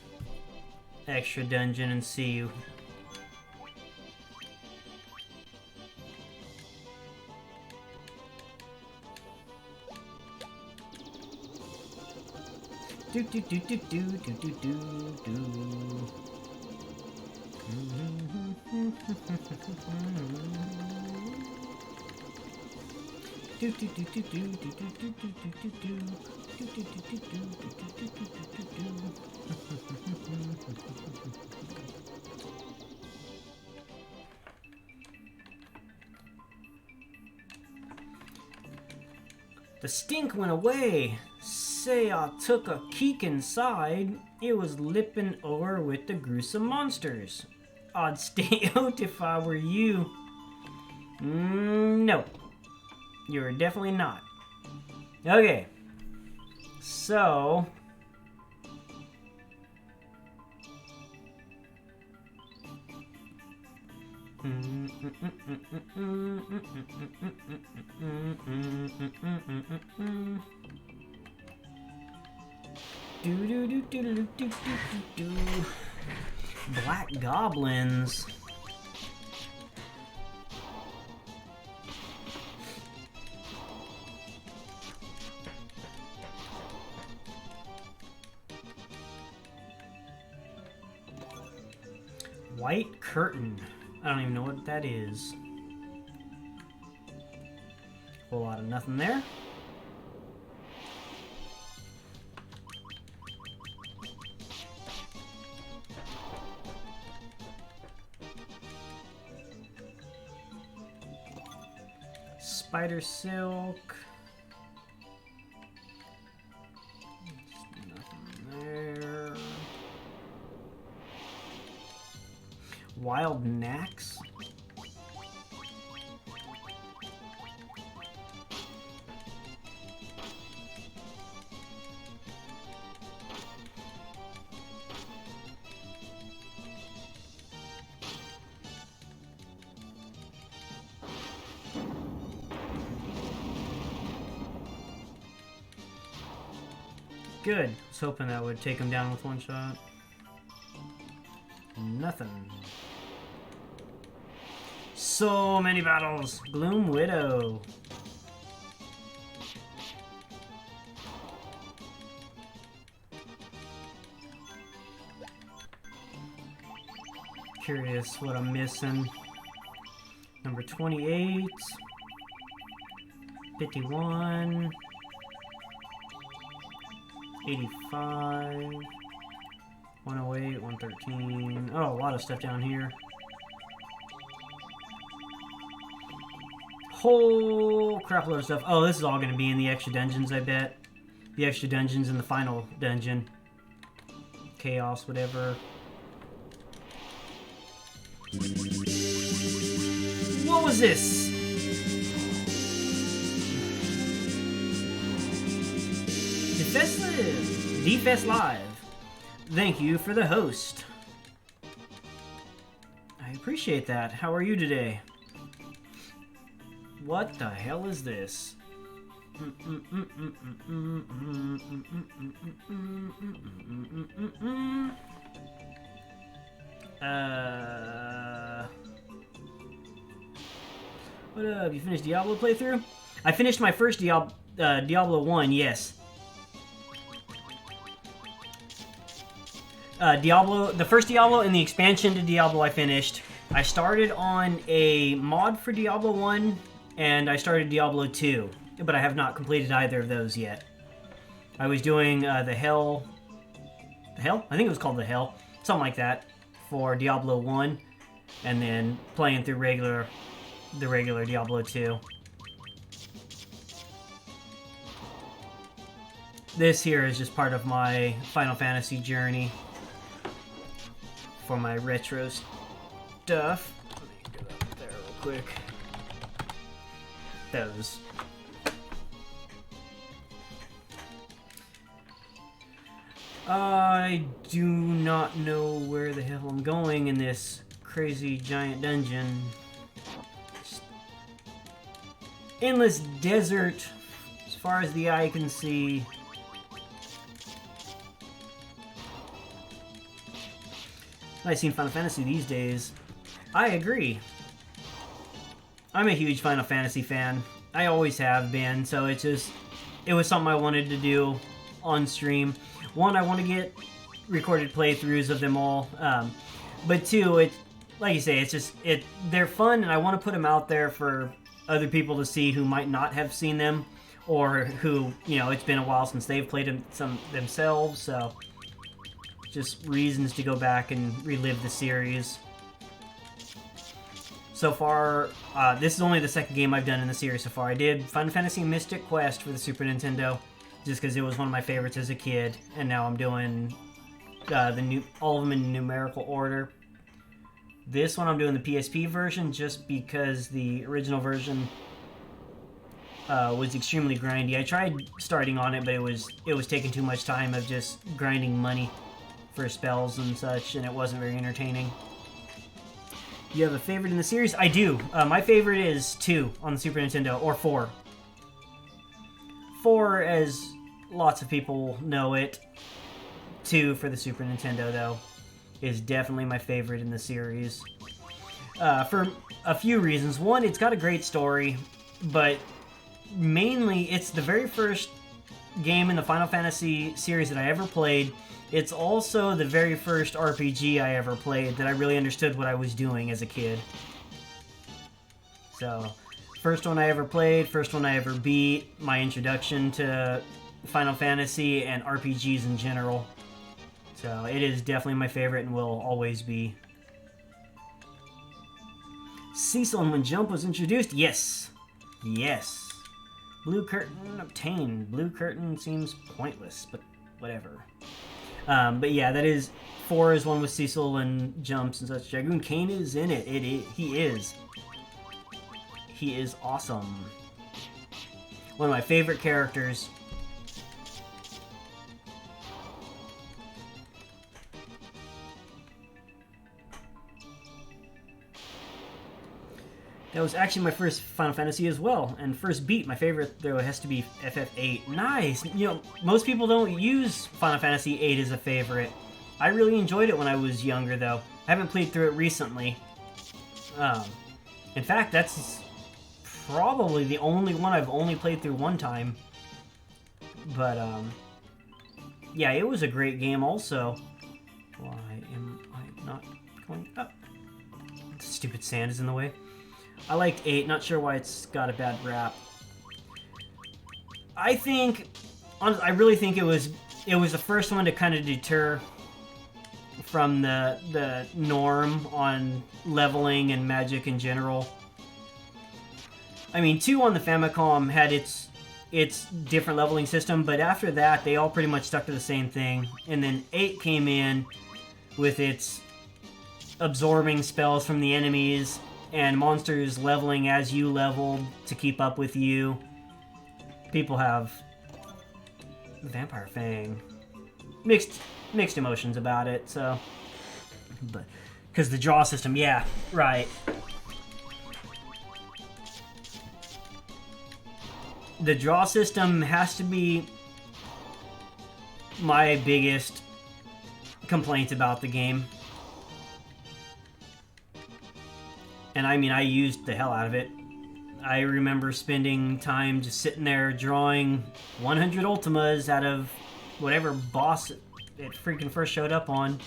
extra dungeon and see. Do do do do do do do do do. The stink went away. Say I took a keek inside. It was lipping over with the gruesome monsters. I'd stay out if I were you. No. You're definitely not. Okay. So... Black goblins. White curtain. I don't even know what that is. Whole lot of nothing there. Spider silk. Nothing there. Wild knacks. Good. I was hoping that would take him down with one shot. Nothing. So many battles. Gloom Widow. Curious what I'm missing. Number 28. 51. 85, 108, 113. Oh, a lot of stuff down here. Whole crap load of stuff. Oh, this is all going to be in the extra dungeons, I bet. The extra dungeons in the final dungeon. Chaos, whatever. What was this? DFest Live. Thank you for the host. I appreciate that. How are you today? What the hell is this? What up? You finished Diablo playthrough? I finished my first Diablo 1, yes. The first Diablo and the expansion to Diablo I finished. I started on a mod for Diablo 1, and I started Diablo 2, but I have not completed either of those yet. I was doing the Hell. The Hell? I think it was called the Hell. Something like that for Diablo 1. And then playing through the regular Diablo 2. This here is just part of my Final Fantasy journey for my retro stuff. Let me get up there real quick. Those. I do not know where the hell I'm going in this crazy giant dungeon. Just endless desert as far as the eye can see. I've seen Final Fantasy these days. I agree. I'm a huge Final Fantasy fan. I always have been, so it was something I wanted to do on stream. One, I want to get recorded playthroughs of them all. But two, like you say, they're fun, and I want to put them out there for other people to see who might not have seen them, or who, it's been a while since they've played them some themselves, so just reasons to go back and relive the series. So far, this is only the second game I've done in the series so far. I did Final Fantasy Mystic Quest for the Super Nintendo, just because it was one of my favorites as a kid, and now I'm doing all of them in numerical order. This one I'm doing the PSP version, just because the original version was extremely grindy. I tried starting on it, but it was taking too much time of just grinding money for spells and such, and it wasn't very entertaining. You have a favorite in the series? I do. My favorite is 2 on the Super Nintendo, or 4. 4, as lots of people know it. 2 for the Super Nintendo, though, is definitely my favorite in the series. For a few reasons. One, it's got a great story, but mainly it's the very first game in the Final Fantasy series that I ever played. It's also the very first RPG I ever played that I really understood what I was doing as a kid. So, first one I ever played, first one I ever beat, my introduction to Final Fantasy and RPGs in general. So, it is definitely my favorite and will always be. Cecil when Jump was introduced? Yes. Yes. Blue Curtain obtained. Blue Curtain seems pointless, but whatever. But yeah, that is 4 is one with Cecil and jumps and such. Dragoon Kane is in it. He is. He is awesome. One of my favorite characters. That was actually my first Final Fantasy as well, and first beat. My favorite, though, has to be FF8. Nice! Most people don't use Final Fantasy 8 as a favorite. I really enjoyed it when I was younger, though. I haven't played through it recently. In fact, that's probably the only one I've only played through one time. But, yeah, it was a great game also. Why am I not going up? Stupid sand is in the way. I liked 8, not sure why it's got a bad rap. I really think it was the first one to kind of deter from the norm on leveling and magic in general. I mean, 2 on the Famicom had its different leveling system, but after that, they all pretty much stuck to the same thing. And then 8 came in with its absorbing spells from the enemies, and monsters leveling as you leveled to keep up with you. People have Vampire Fang. Mixed emotions about it, so. But because the draw system, yeah, right. The draw system has to be my biggest complaint about the game. And I mean, I used the hell out of it. I remember spending time just sitting there drawing 100 Ultimas out of whatever boss it freaking first showed up on.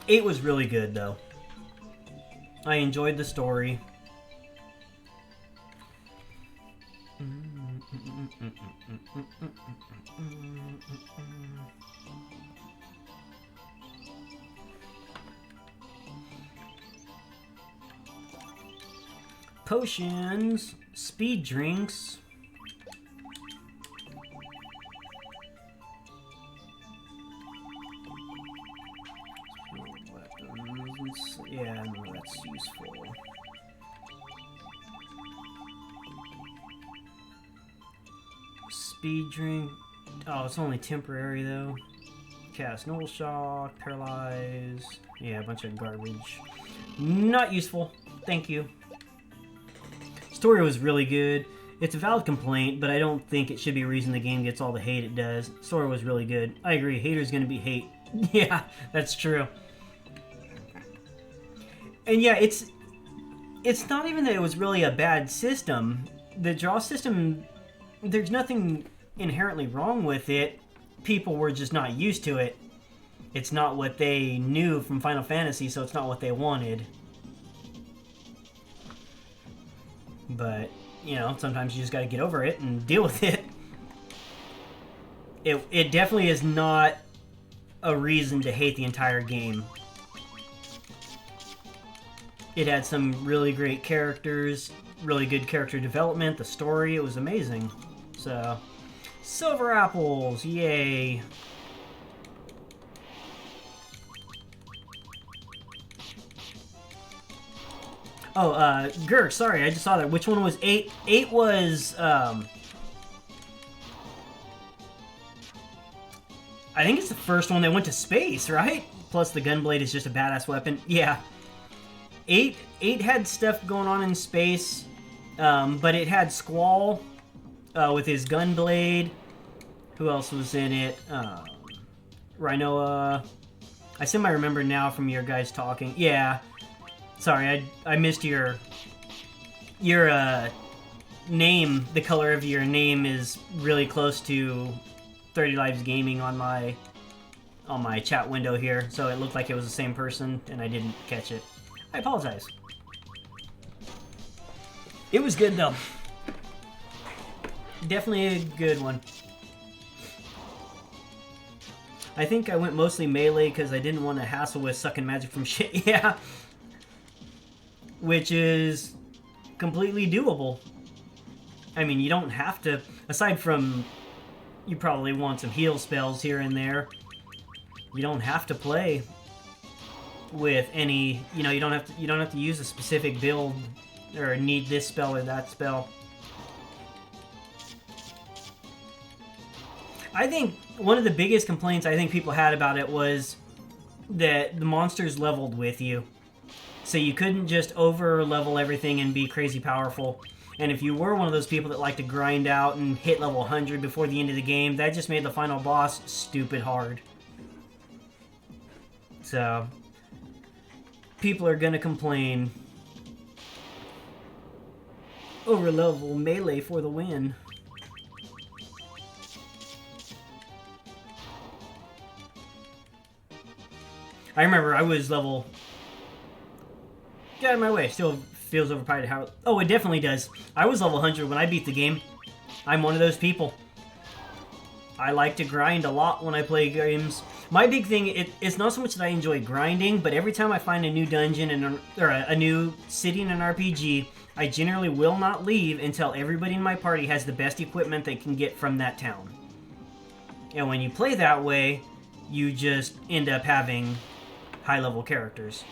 It was really good, though. I enjoyed the story. Potions, speed drinks. Weapons. Yeah, no, that's useful. Speed drink. Oh, it's only temporary though. Cast Null Shock, Paralyze. Yeah, a bunch of garbage. Not useful. Thank you. Story was really good. It's a valid complaint, but I don't think it should be a reason the game gets all the hate it does. Story was really good. I agree. Haters gonna be hate. Yeah, that's true. And yeah, it's not even that it was really a bad system. The draw system, there's nothing inherently wrong with it. People were just not used to it. It's not what they knew from Final Fantasy, so it's not what they wanted. But, you know, sometimes you just gotta get over it and deal with it. It definitely is not a reason to hate the entire game. It had some really great characters, really good character development, the story, it was amazing. So, silver apples, yay. Oh, Gurk, sorry, I just saw that. Which one was 8? 8 was, I think it's the first one that went to space, right? Plus the gunblade is just a badass weapon. Yeah. 8 had stuff going on in space, but it had Squall with his gunblade. Who else was in it? Rhinoa. I semi-remember now from your guys talking. Yeah. Sorry, I missed your name. The color of your name is really close to 30 Lives Gaming on my chat window here, so it looked like it was the same person, and I didn't catch it. I apologize. It was good though. Definitely a good one. I think I went mostly melee because I didn't want to hassle with sucking magic from shit. Yeah. Which is completely doable. I mean, you don't have to, aside from you probably want some heal spells here and there, you don't have to play with any, you know, you don't have to use a specific build or need this spell or that spell. I think one of the biggest complaints I think people had about it was that the monsters leveled with you. So you couldn't just over-level everything and be crazy powerful. And if you were one of those people that like to grind out and hit level 100 before the end of the game, that just made the final boss stupid hard. So, people are gonna complain. Over-level melee for the win. I remember I was level... Get out of my way. Still feels overpowered. How? Oh, it definitely does. I was level 100 when I beat the game. I'm one of those people. I like to grind a lot when I play games. My big thing, it's not so much that I enjoy grinding, but every time I find a new dungeon or a new city in an RPG, I generally will not leave until everybody in my party has the best equipment they can get from that town. And when you play that way, you just end up having high-level characters.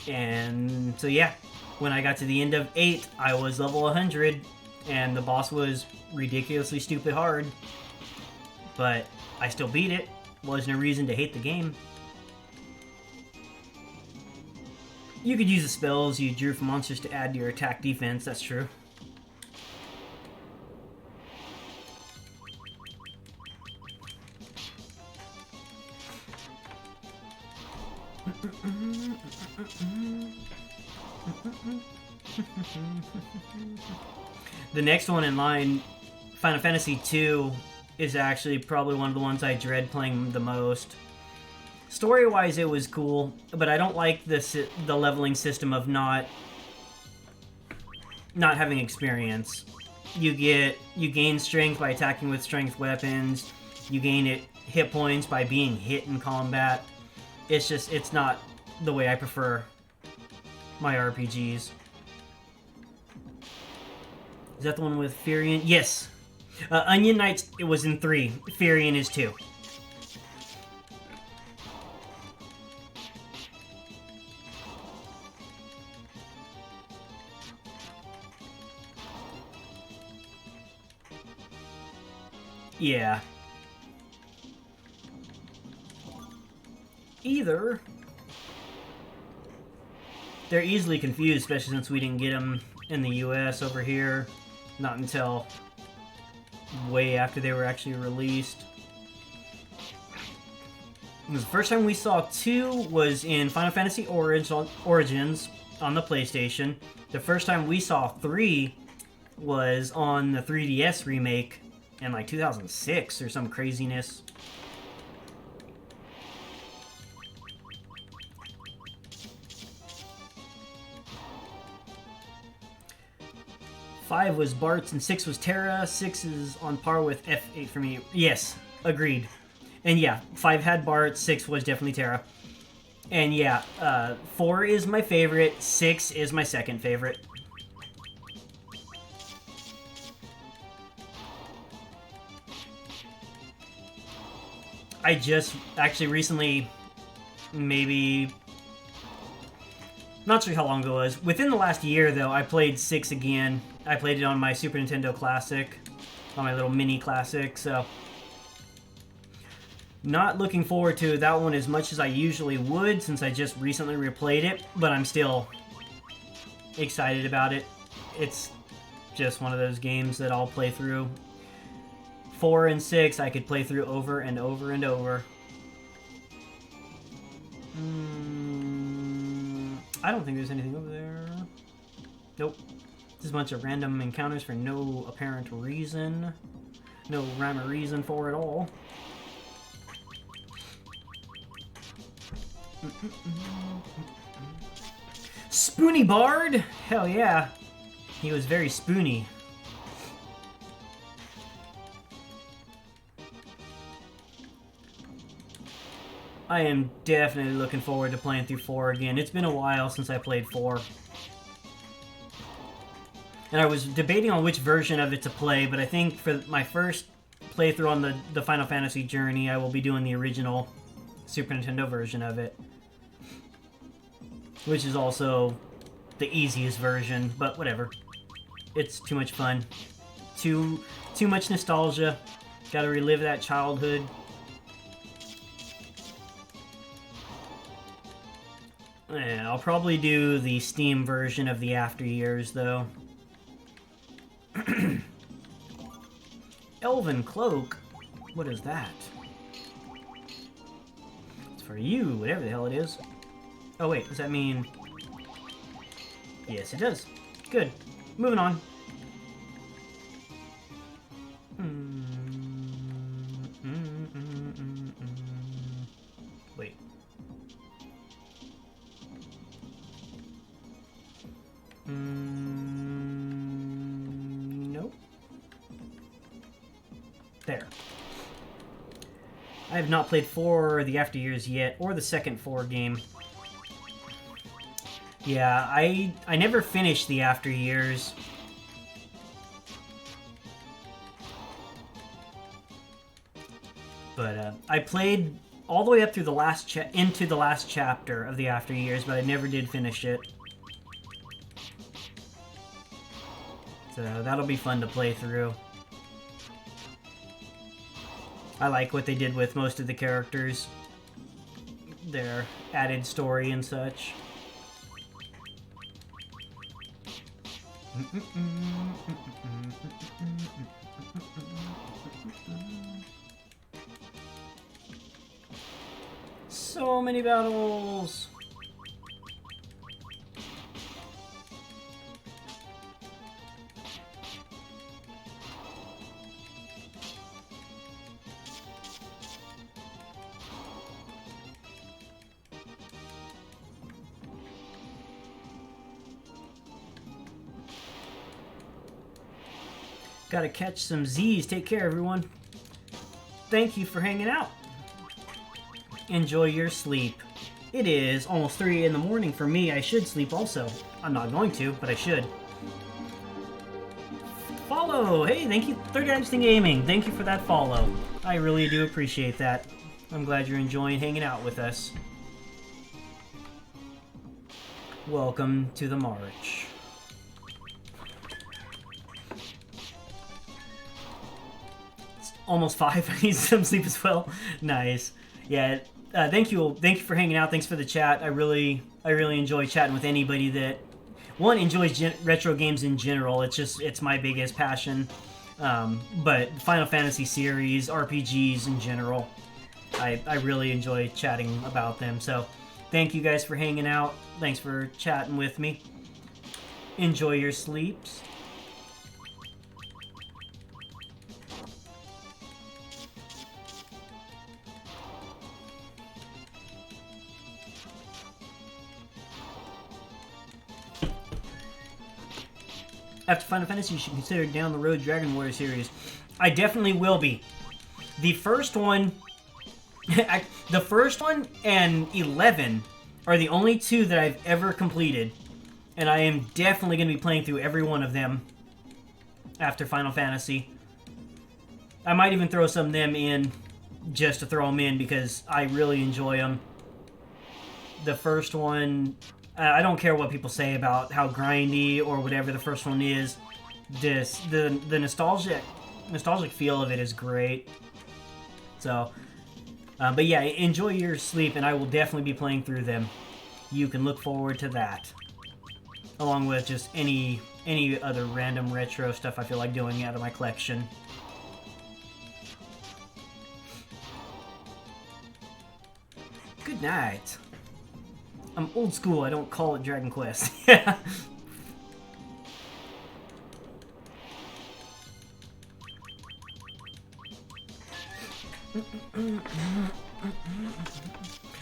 And so yeah, when I got to the end of 8, I was level 100, and the boss was ridiculously stupid hard. But I still beat it. Wasn't a reason to hate the game. You could use the spells you drew from monsters to add to your attack defense, that's true. The next one in line, Final Fantasy II, is actually probably one of the ones I dread playing the most. Story-wise, it was cool, but I don't like the leveling system of not having experience. You gain strength by attacking with strength weapons. You gain hit points by being hit in combat. It's not the way I prefer my RPGs. Is that the one with Furion? Yes. Onion Knights, it was in 3. Furion is 2. Yeah. Either. They're easily confused, especially since we didn't get them in the US over here. Not until way after they were actually released. The first time we saw 2 was in Final Fantasy Origins on the PlayStation. The first time we saw 3 was on the 3DS remake in like 2006 or some craziness. Five was Bart's and 6 was Terra. 6 is on par with F8 for me. Yes, agreed. And yeah, 5 had Bart, 6 was definitely Terra. And yeah, 4 is my favorite, 6 is my second favorite. I just actually recently, maybe, not sure how long ago it was. Within the last year, though, I played 6 again. I played it on my Super Nintendo Classic, on my little mini classic, so not looking forward to that one as much as I usually would, since I just recently replayed it, but I'm still excited about it. It's just one of those games that I'll play through. 4 and 6 I could play through over and over and over. I don't think there's anything over there. Nope. Just a bunch of random encounters for no apparent reason. No rhyme or reason for it all. Spoony Bard? Hell yeah. He was very spoony. I am definitely looking forward to playing through 4 again. It's been a while since I played 4. And I was debating on which version of it to play, but I think for my first playthrough on the Final Fantasy journey, I will be doing the original Super Nintendo version of it. Which is also the easiest version, but whatever. It's too much fun. Too much nostalgia. Gotta relive that childhood. Yeah, I'll probably do the Steam version of the After Years, though. Elven Cloak? What is that? It's for you, whatever the hell it is. Oh wait, does that mean... Yes, it does. Good. Moving on. Wait. Nope. There. I have not played 4 the After Years yet, or the second 4 game. Yeah, I never finished the After Years. But I played all the way up through the last into the last chapter of the After Years, but I never did finish it. So that'll be fun to play through. I like what they did with most of the characters, their added story and such. So many battles! Gotta catch some Z's. Take care, everyone. Thank you for hanging out. Enjoy your sleep. It is almost 3 in the morning for me. I should sleep also. I'm not going to, but I should. Follow! Hey, thank you, 30 Interesting Gaming. Thank you for that follow. I really do appreciate that. I'm glad you're enjoying hanging out with us. Welcome to the march. It's almost 5. I need some sleep as well. Nice. Yeah. Thank you for hanging out. Thanks for the chat. I really enjoy chatting with anybody that enjoys retro games in general. It's my biggest passion. But Final Fantasy series, RPGs in general, I really enjoy chatting about them. So thank you guys for hanging out. Thanks for chatting with me. Enjoy your sleeps. After Final Fantasy, you should consider down the road Dragon Warrior series. I definitely will be. The first one, the first one and 11 are the only 2 that I've ever completed, and I am definitely going to be playing through every one of them after Final Fantasy. I might even throw some of them in just to throw them in because I really enjoy them. The first one, I don't care what people say about how grindy or whatever the first one is. The nostalgic feel of it is great. So, but yeah, enjoy your sleep, and I will definitely be playing through them. You can look forward to that, along with just any other random retro stuff I feel like doing out of my collection. Good night. I'm old school. I don't call it Dragon Quest. Yeah.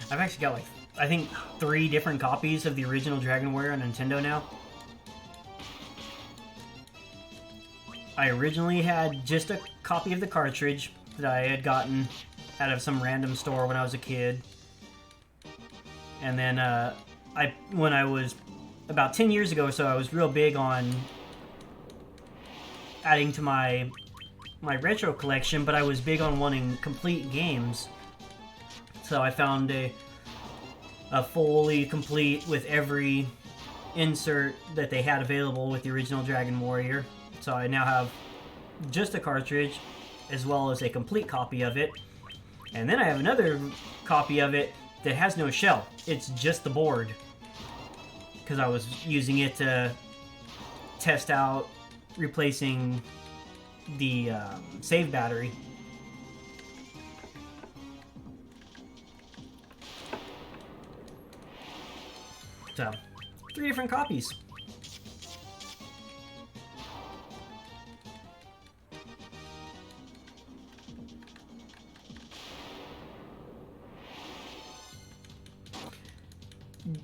I've actually got, like, I think 3 different copies of the original Dragon Warrior on Nintendo now. I originally had just a copy of the cartridge that I had gotten out of some random store when I was a kid. And then, when I was about 10 years ago or so, I was real big on adding to my retro collection, but I was big on wanting complete games. So I found a fully complete with every insert that they had available with the original Dragon Warrior. So I now have just a cartridge as well as a complete copy of it. And then I have another copy of it that has no shell. It's just the board. Because I was using it to test out replacing the save battery. So, 3 different copies.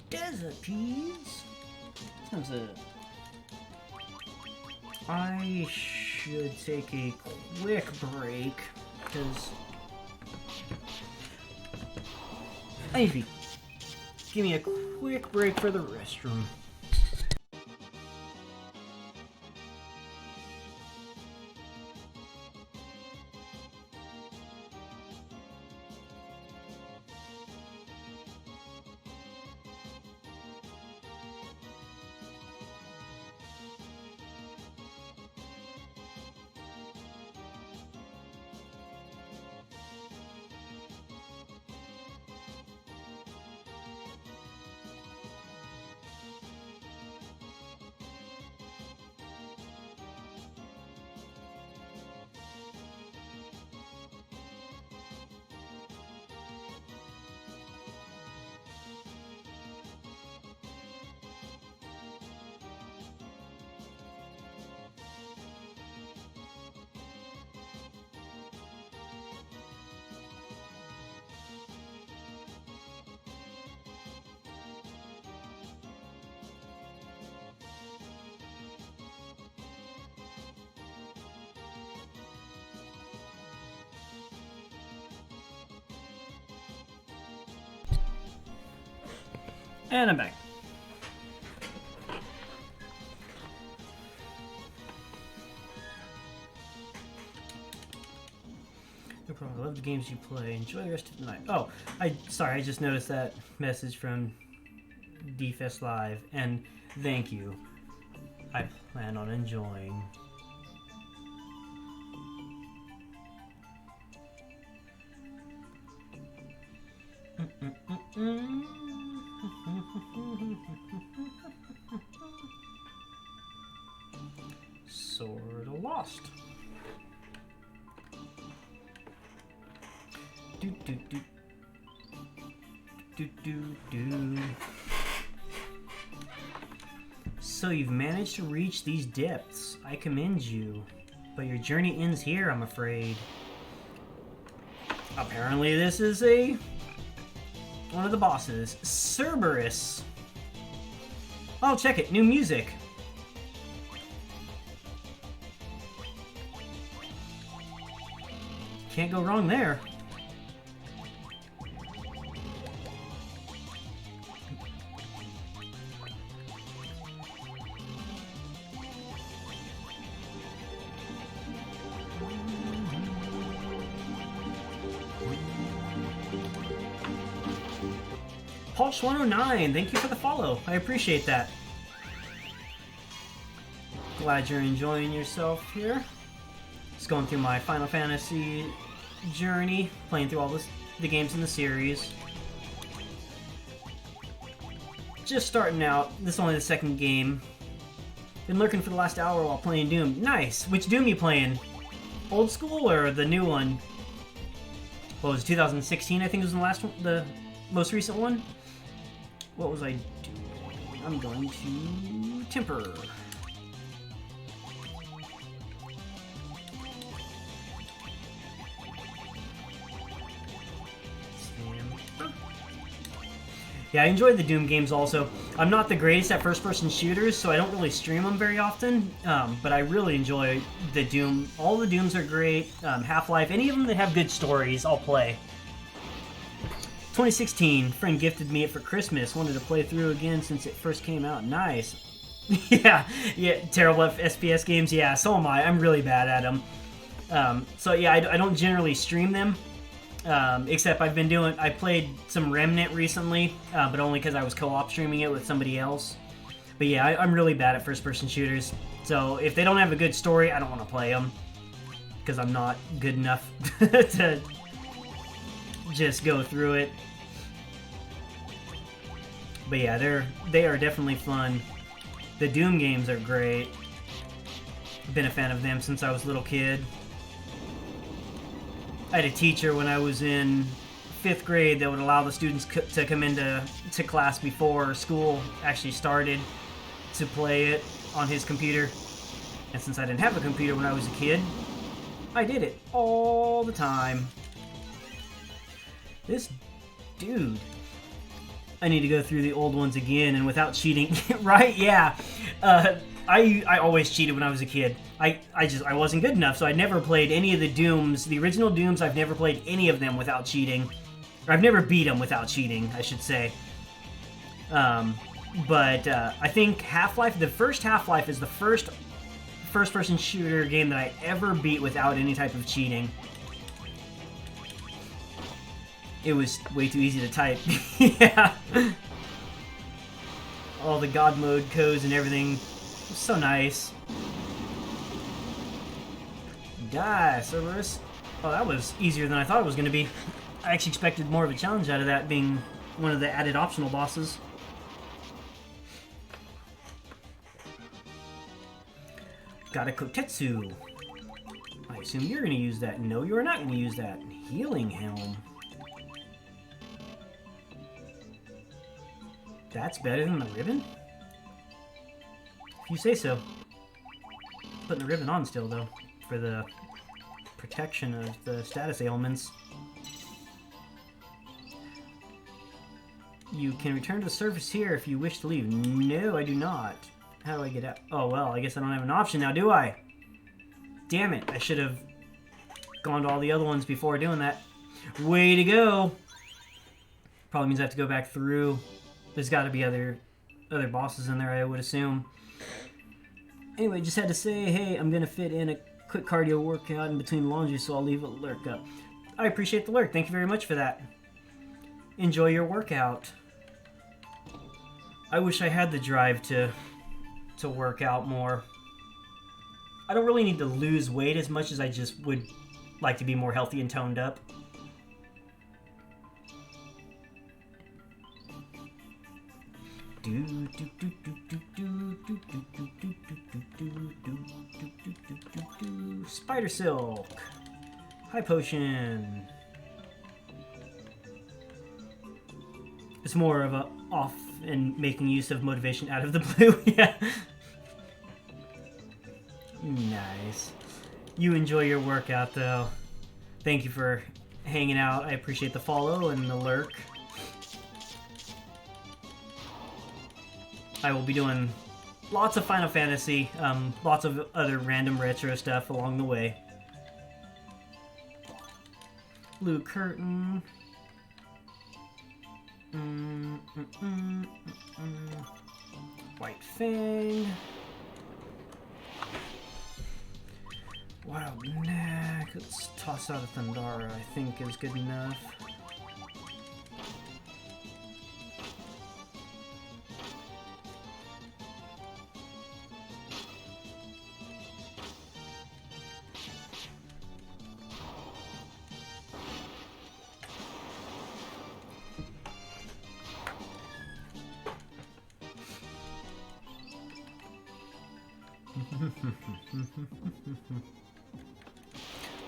Desert peas. I should take a quick break because Ivy, give me a quick break for the restroom. And I'm back. No problem. I love the games you play. Enjoy the rest of the night. Oh, sorry, I just noticed that message from DFest Live, and thank you. I plan on enjoying. Sorta lost. Do do do do do do. So you've managed to reach these depths. I commend you. But your journey ends here, I'm afraid. Apparently this is one of the bosses. Cerberus. Oh, check it. New music. Can't go wrong there. Posh109, thank you for the follow. I appreciate that. Glad you're enjoying yourself here. Just going through my Final Fantasy journey, playing through all the games in the series. Just starting out. This is only the second game. Been lurking for the last hour while playing Doom. Nice! Which Doom you playing? Old school or the new one? What was it, 2016 I think was the last one, the most recent one? What was I doing? I'm going to temper. Yeah, I enjoy the Doom games also. I'm not the greatest at first-person shooters, so I don't really stream them very often, but I really enjoy the Doom. All the Dooms are great. Half-Life, any of them that have good stories, I'll play. 2016, friend gifted me it for Christmas. Wanted to play through again since it first came out. Nice. yeah, terrible at SPS games. Yeah, so am I. I'm really bad at them. So yeah, I don't generally stream them. Except I played some Remnant recently, but only because I was co-op streaming it with somebody else. But yeah, I'm really bad at first-person shooters. So if they don't have a good story, I don't want to play them. Because I'm not good enough to just go through it. But yeah, they are definitely fun. The Doom games are great. I've been a fan of them since I was a little kid. I had a teacher when I was in 5th grade that would allow the students to come into class before school actually started to play it on his computer. And since I didn't have a computer when I was a kid, I did it all the time. This dude. I need to go through the old ones again and without cheating. Right? Yeah. I always cheated when I was a kid. I wasn't good enough, so I never played any of the Dooms. The original Dooms, I've never played any of them without cheating. Or I've never beat them without cheating, I should say. But I think Half-Life, the first Half-Life is the first-person shooter game that I ever beat without any type of cheating. It was way too easy to type. Yeah. All the God mode codes and everything. So nice. Die, Cerberus. Oh, that was easier than I thought it was going to be. I actually expected more of a challenge out of that being one of the added optional bosses. Got a Kotetsu. I assume you're going to use that. No, you're not going to use that. Healing Helm. That's better than the ribbon? If you say so. Putting the ribbon on still, though, for the protection of the status ailments. You can return to the surface here if you wish to leave. No, I do not. How do I get out? Oh, well, I guess I don't have an option now, do I? Damn it, I should have gone to all the other ones before doing that. Way to go! Probably means I have to go back through There's got to be other bosses in there, I would assume. Anyway, just had to say, hey, I'm gonna fit in a quick cardio workout in between laundry, so I'll leave a lurk up. I appreciate the lurk. Thank you very much for that. Enjoy your workout. I wish I had the drive to work out more. I don't really need to lose weight as much as I just would like to be more healthy and toned up. Spider Silk. High Potion. It's more of a off and making use of motivation out of the blue. Yeah. Nice. You enjoy your workout, though. Thank you for hanging out. I appreciate the follow and the lurk. I will be doing lots of Final Fantasy, lots of other random retro stuff along the way. Blue Curtain. White Fang. Wild Neck. Let's toss out a Thundara, I think is good enough.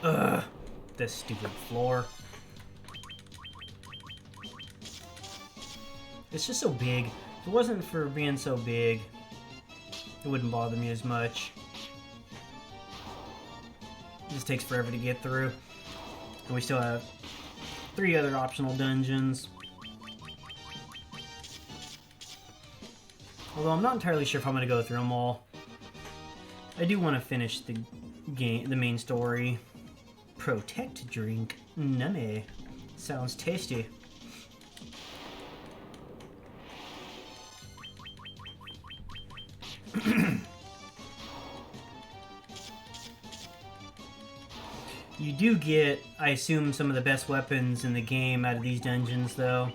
Ugh, this stupid floor. It's just so big. If it wasn't for being so big, it wouldn't bother me as much. It just takes forever to get through. And we still have 3 other optional dungeons. Although I'm not entirely sure if I'm going to go through them all. I do want to finish the game, the main story. Protect drink. Nummy. Sounds tasty. You do get, I assume, some of the best weapons in the game out of these dungeons, though.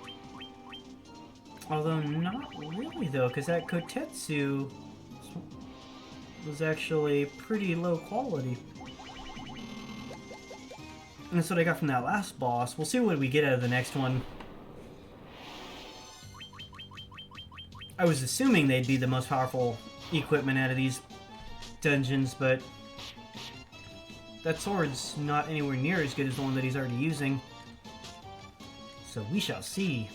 Although, not really, though, because that Kotetsu was actually pretty low quality. And that's what I got from that last boss. We'll see what we get out of the next one. I was assuming they'd be the most powerful equipment out of these dungeons, but that sword's not anywhere near as good as the one that he's already using. So we shall see.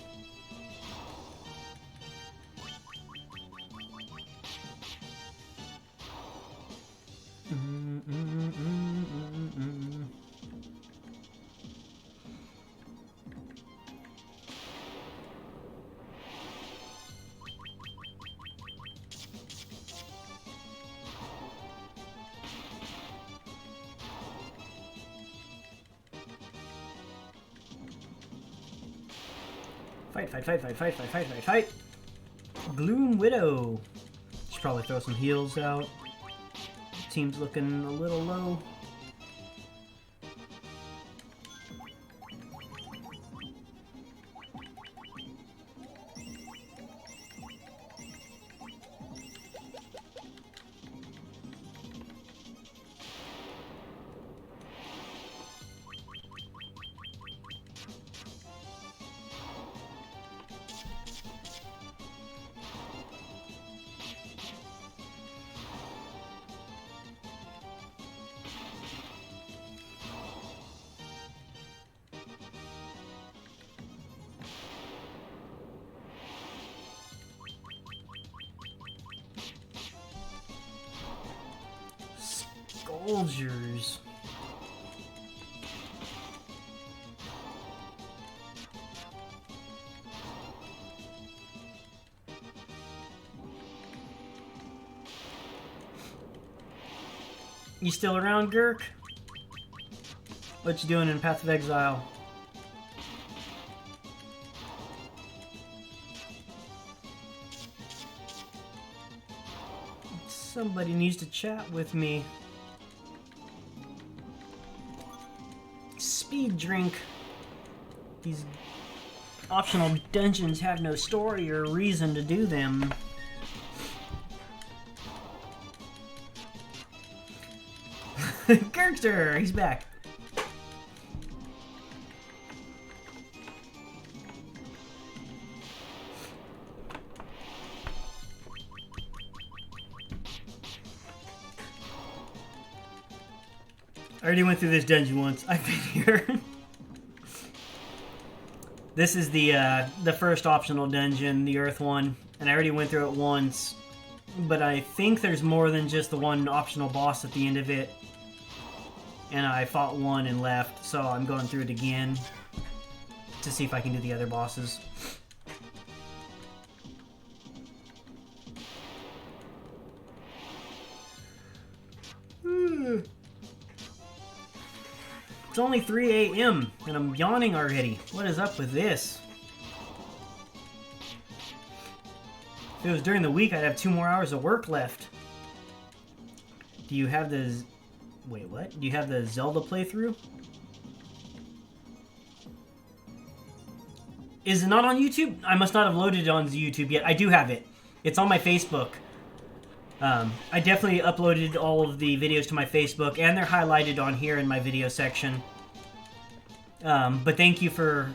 Fight. Gloom Widow. Should probably throw some heals out. Team's looking a little low. Soldiers. You still around, Gurk? What you doing in Path of Exile? Somebody needs to chat with me. Speed drink. These optional dungeons have no story or reason to do them. Kirkster, he's back. I already went through this dungeon once. I've been here. This is the first optional dungeon, the Earth one, and I already went through it once. But I think there's more than just the one optional boss at the end of it. And I fought one and left, so I'm going through it again to see if I can do the other bosses. It's only 3 a.m. and I'm yawning already. What is up with this? If it was during the week, I'd have 2 more hours of work left. Do you have the... Wait, what? Do you have the Zelda playthrough? Is it not on YouTube? I must not have loaded it on YouTube yet. I do have it. It's on my Facebook. I definitely uploaded all of the videos to my Facebook, and they're highlighted on here in my video section. But thank you for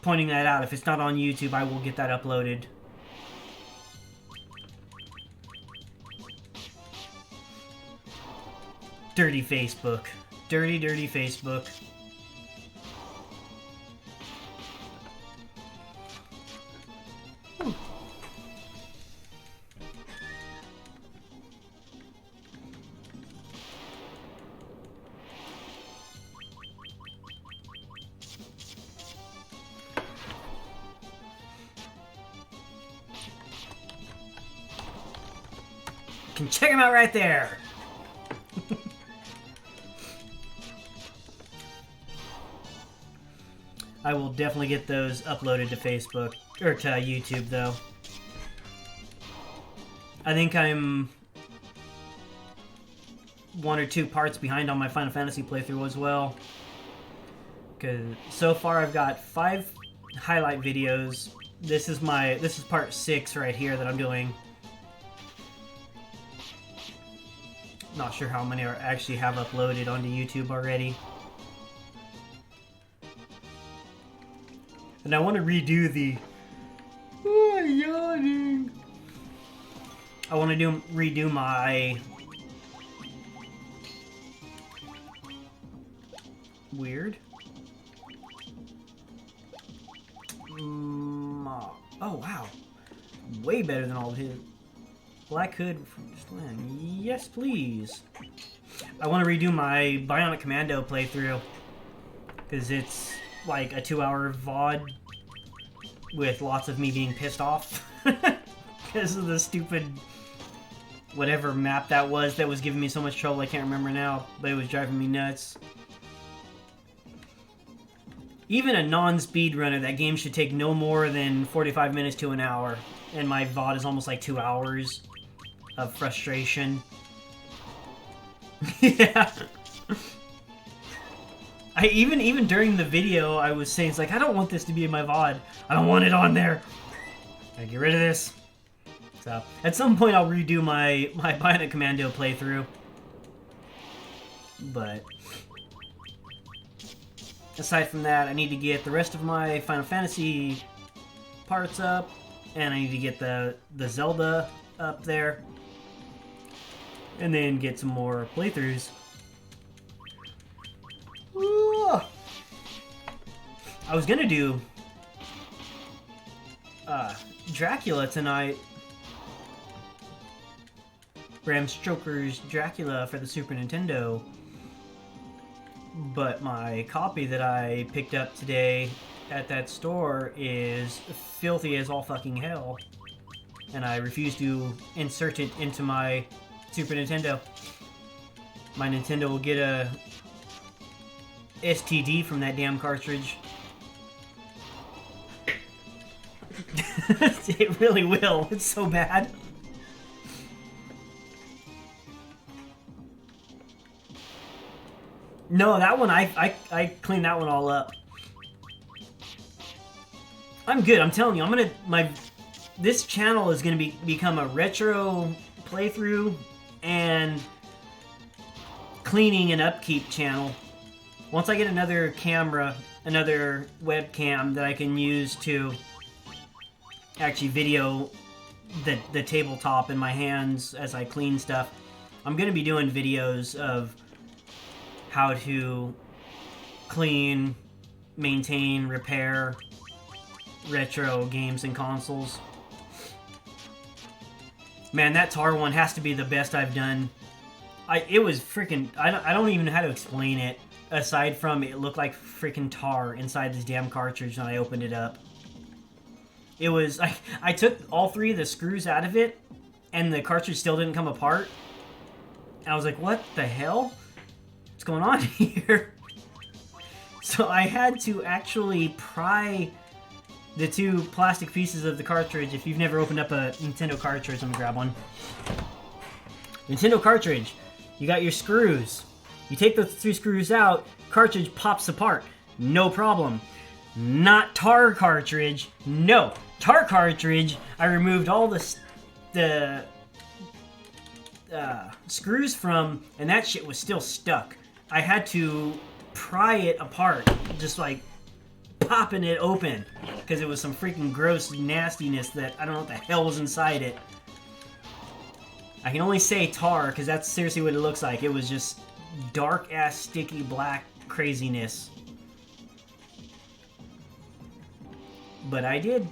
pointing that out. If it's not on YouTube, I will get that uploaded. Dirty Facebook. Dirty, dirty Facebook. Can check him out right there. I will definitely get those uploaded to Facebook, or to YouTube, though. I think I'm 1 or 2 parts behind on my Final Fantasy playthrough as well. Because so far I've got 5 highlight videos. This is part 6 right here that I'm doing. Not sure how many I actually have uploaded onto YouTube already. And I want to redo the... Oh, I'm yawning. I want to redo my... Weird. Oh, wow. Way better than all of his. Black Hood from Slim. Yes, please. I want to redo my Bionic Commando playthrough. Because it's like a 2-hour VOD with lots of me being pissed off. Because of the stupid whatever map that was giving me so much trouble. I can't remember now. But it was driving me nuts. Even a non-speedrunner, that game should take no more than 45 minutes to an hour. And my VOD is almost like 2 hours of frustration. Yeah. Even during the video, I was saying, it's like, I don't want this to be in my VOD. I don't want it on there. Gotta get rid of this. So, at some point, I'll redo my Bionic Commando playthrough. But... aside from that, I need to get the rest of my Final Fantasy parts up, and I need to get the Zelda up there, and then get some more playthroughs. Ooh. I was gonna do Dracula tonight. Bram Stoker's Dracula for the Super Nintendo. But my copy that I picked up today at that store is filthy as all fucking hell. And I refuse to insert it into my Super Nintendo. My Nintendo will get a STD from that damn cartridge. It really will. It's so bad. No, that one, I cleaned that one all up. I'm good, I'm telling you, this channel is gonna become a retro playthrough and cleaning and upkeep channel. Once I get another camera, another webcam that I can use to actually video the tabletop in my hands as I clean stuff, I'm going to be doing videos of how to clean, maintain, repair retro games and consoles. Man, that tar one has to be the best I've done. It was freaking... I don't even know how to explain it, aside from it looked like freaking tar inside this damn cartridge when I opened it up. It was... I took all 3 of the screws out of it, and the cartridge still didn't come apart. And I was like, what the hell? What's going on here? So I had to actually pry the 2 plastic pieces of the cartridge. If you've never opened up a Nintendo cartridge, let me grab one. Nintendo cartridge. You got your screws. You take the 3 screws out, cartridge pops apart. No problem. Not tar cartridge. No. Tar cartridge, I removed all the screws from, and that shit was still stuck. I had to pry it apart, just like popping it open, because it was some freaking gross nastiness that I don't know what the hell was inside it. I can only say tar, because that's seriously what it looks like. It was just dark-ass, sticky, black craziness. But I did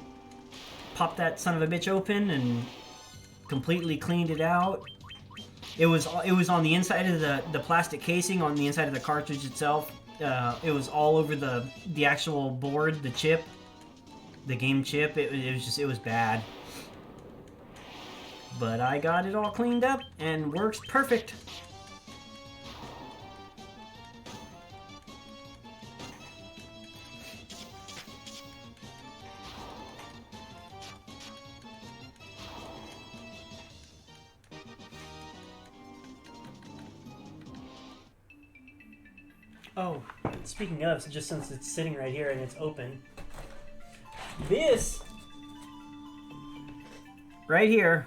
pop that son of a bitch open and completely cleaned it out. It was on the inside of the plastic casing, on the inside of the cartridge itself. It was all over the actual board, the chip, the game chip. It was bad. But I got it all cleaned up and works perfect. Oh, speaking of, just since it's sitting right here and it's open, this right here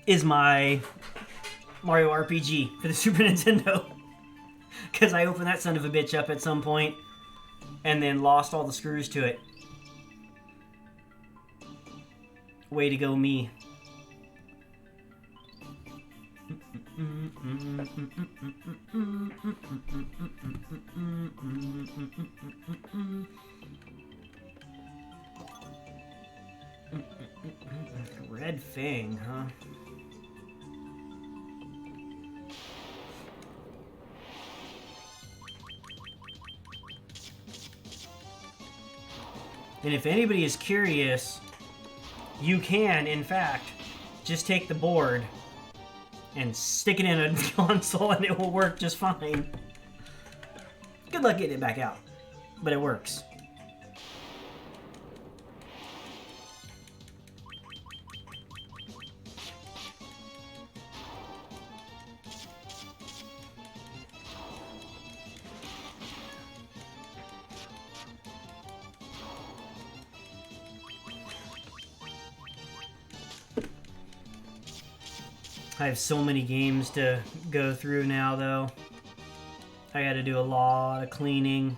is my Mario RPG for the Super Nintendo. Because I opened that son of a bitch up at some point and then lost all the screws to it. Way to go, me. Red Fang, huh? And if anybody is curious, you can, in fact, just take the board and stick it in a console and it will work just fine. Good luck getting it back out, but it works. I have so many games to go through now, though. I gotta do a lot of cleaning.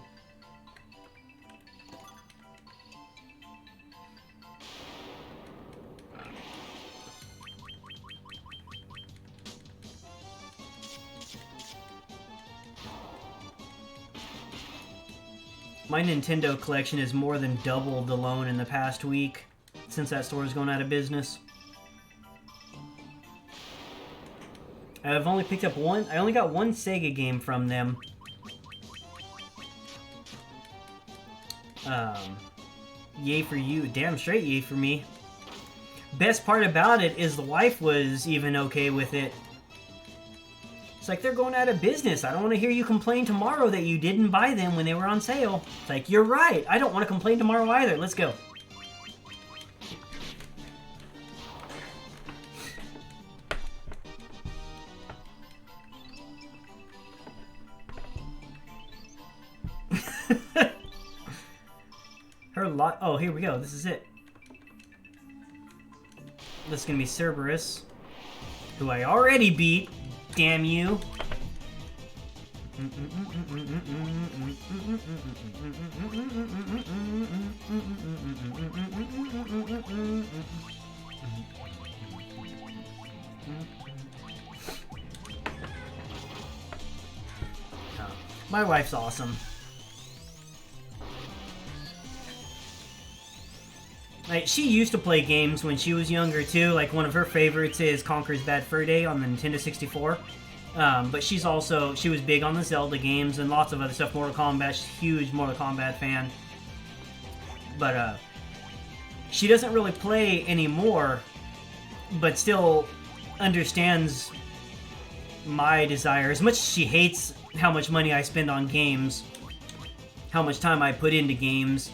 My Nintendo collection has more than doubled alone in the past week since that store is going out of business. I've only picked up one. I only got one Sega game from them. Yay for you. Damn straight yay for me. Best part about it is the wife was even okay with it. It's like, they're going out of business. I don't want to hear you complain tomorrow that you didn't buy them when they were on sale. It's like, you're right. I don't want to complain tomorrow either. Let's go. Her lot. Oh, here we go. This is it. This is gonna be Cerberus, who I already beat. Damn you. My wife's awesome. Like, she used to play games when she was younger too. Like, one of her favorites is Conker's Bad Fur Day on the Nintendo 64. But she was big on the Zelda games and lots of other stuff. Mortal Kombat, she's a huge Mortal Kombat fan. But she doesn't really play anymore, but still understands my desire. As much as she hates how much money I spend on games, how much time I put into games,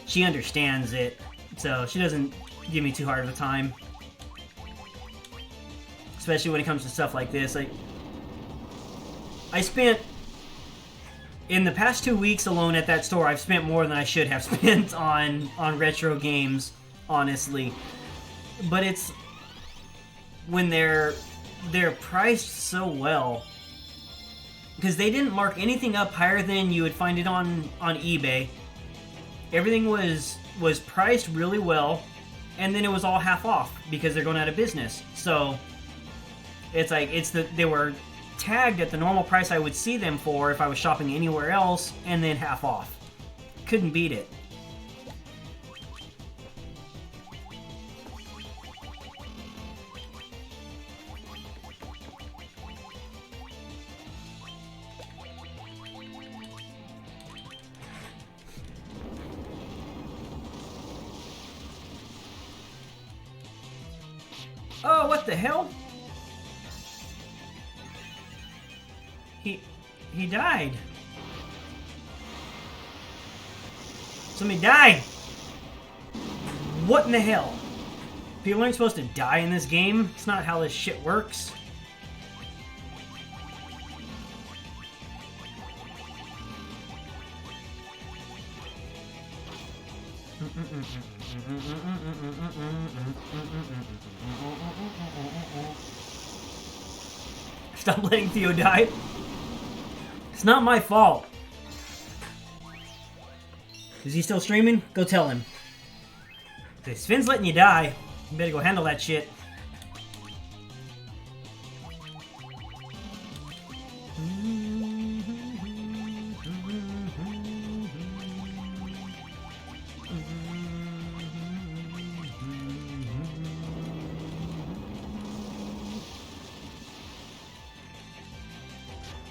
she understands it. So she doesn't give me too hard of a time. Especially when it comes to stuff like this. Like, I spent, in the past 2 weeks alone at that store, I've spent more than I should have spent on retro games, honestly. But it's when they're priced so well, because they didn't mark anything up higher than you would find it on eBay. Everything was priced really well, and then it was all half off because they're going out of business. So it's like they were tagged at the normal price I would see them for if I was shopping anywhere else, and then half off. Couldn't beat it. Oh, what the hell? He died. Somebody died. What in the hell? People aren't supposed to die in this game. It's not how this shit works. Stop letting Theo die. It's not my fault. Is he still streaming? Go tell him. If Sven's letting you die, you better go handle that shit.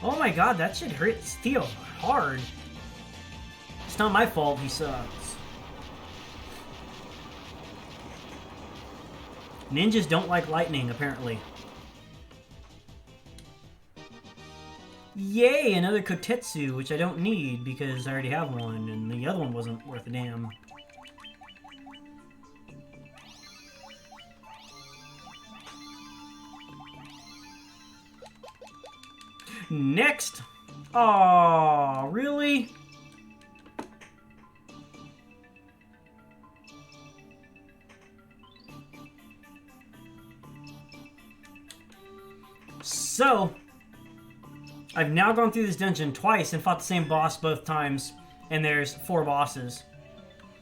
Oh my god, that shit hurts Theo hard. It's not my fault, he sucks. Ninjas don't like lightning, apparently. Yay, another Kotetsu, which I don't need because I already have one, and the other one wasn't worth a damn. Next! Aww, really? So, I've now gone through this dungeon twice and fought the same boss both times, and there's 4 bosses.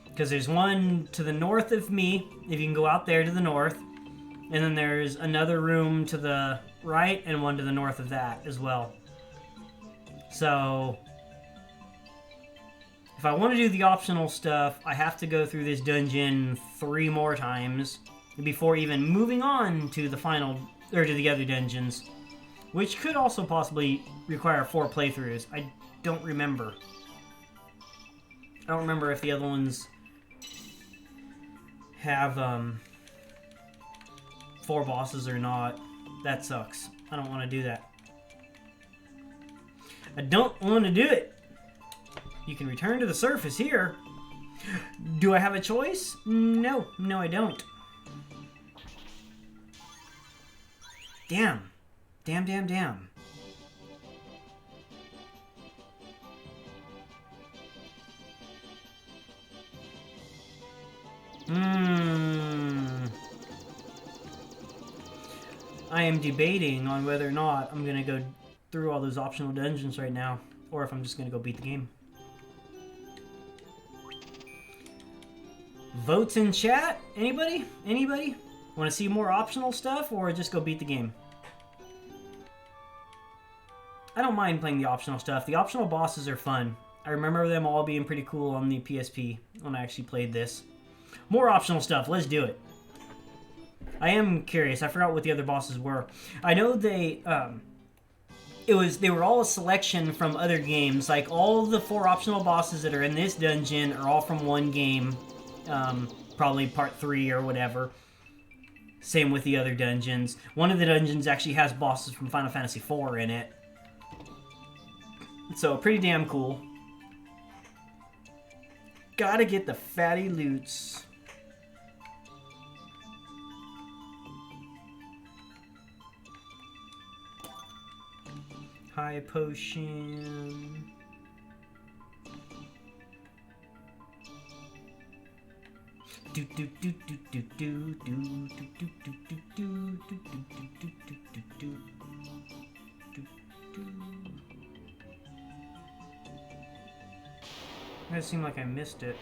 Because there's one to the north of me, if you can go out there to the north, and then there's another room to the right and one to the north of that as well. So, if I want to do the optional stuff, I have to go through this dungeon 3 more times before even moving on to the final, or to the other dungeons, which could also possibly require 4 playthroughs. I don't remember. I don't remember if the other ones have 4 bosses or not. That sucks. I don't want to do that. I don't want to do it. You can return to the surface here. Do I have a choice? No. No, I don't. Damn. Damn. I am debating on whether or not I'm gonna go through all those optional dungeons right now, or if I'm just gonna go beat the game. Votes in chat? Anybody? Anybody? Want to see more optional stuff, or just go beat the game? I don't mind playing the optional stuff. The optional bosses are fun. I remember them all being pretty cool on the PSP when I actually played this. More optional stuff. Let's do it. I am curious. I forgot what the other bosses were. I know they were all a selection from other games. Like all the 4 optional bosses that are in this dungeon are all from one game. Probably part 3 or whatever. Same with the other dungeons. One of the dungeons actually has bosses from Final Fantasy IV in it. So pretty damn cool. Gotta get the fatty loots. High potion. Do do do do do do do do do do do do do do do do. It seemed like I missed it.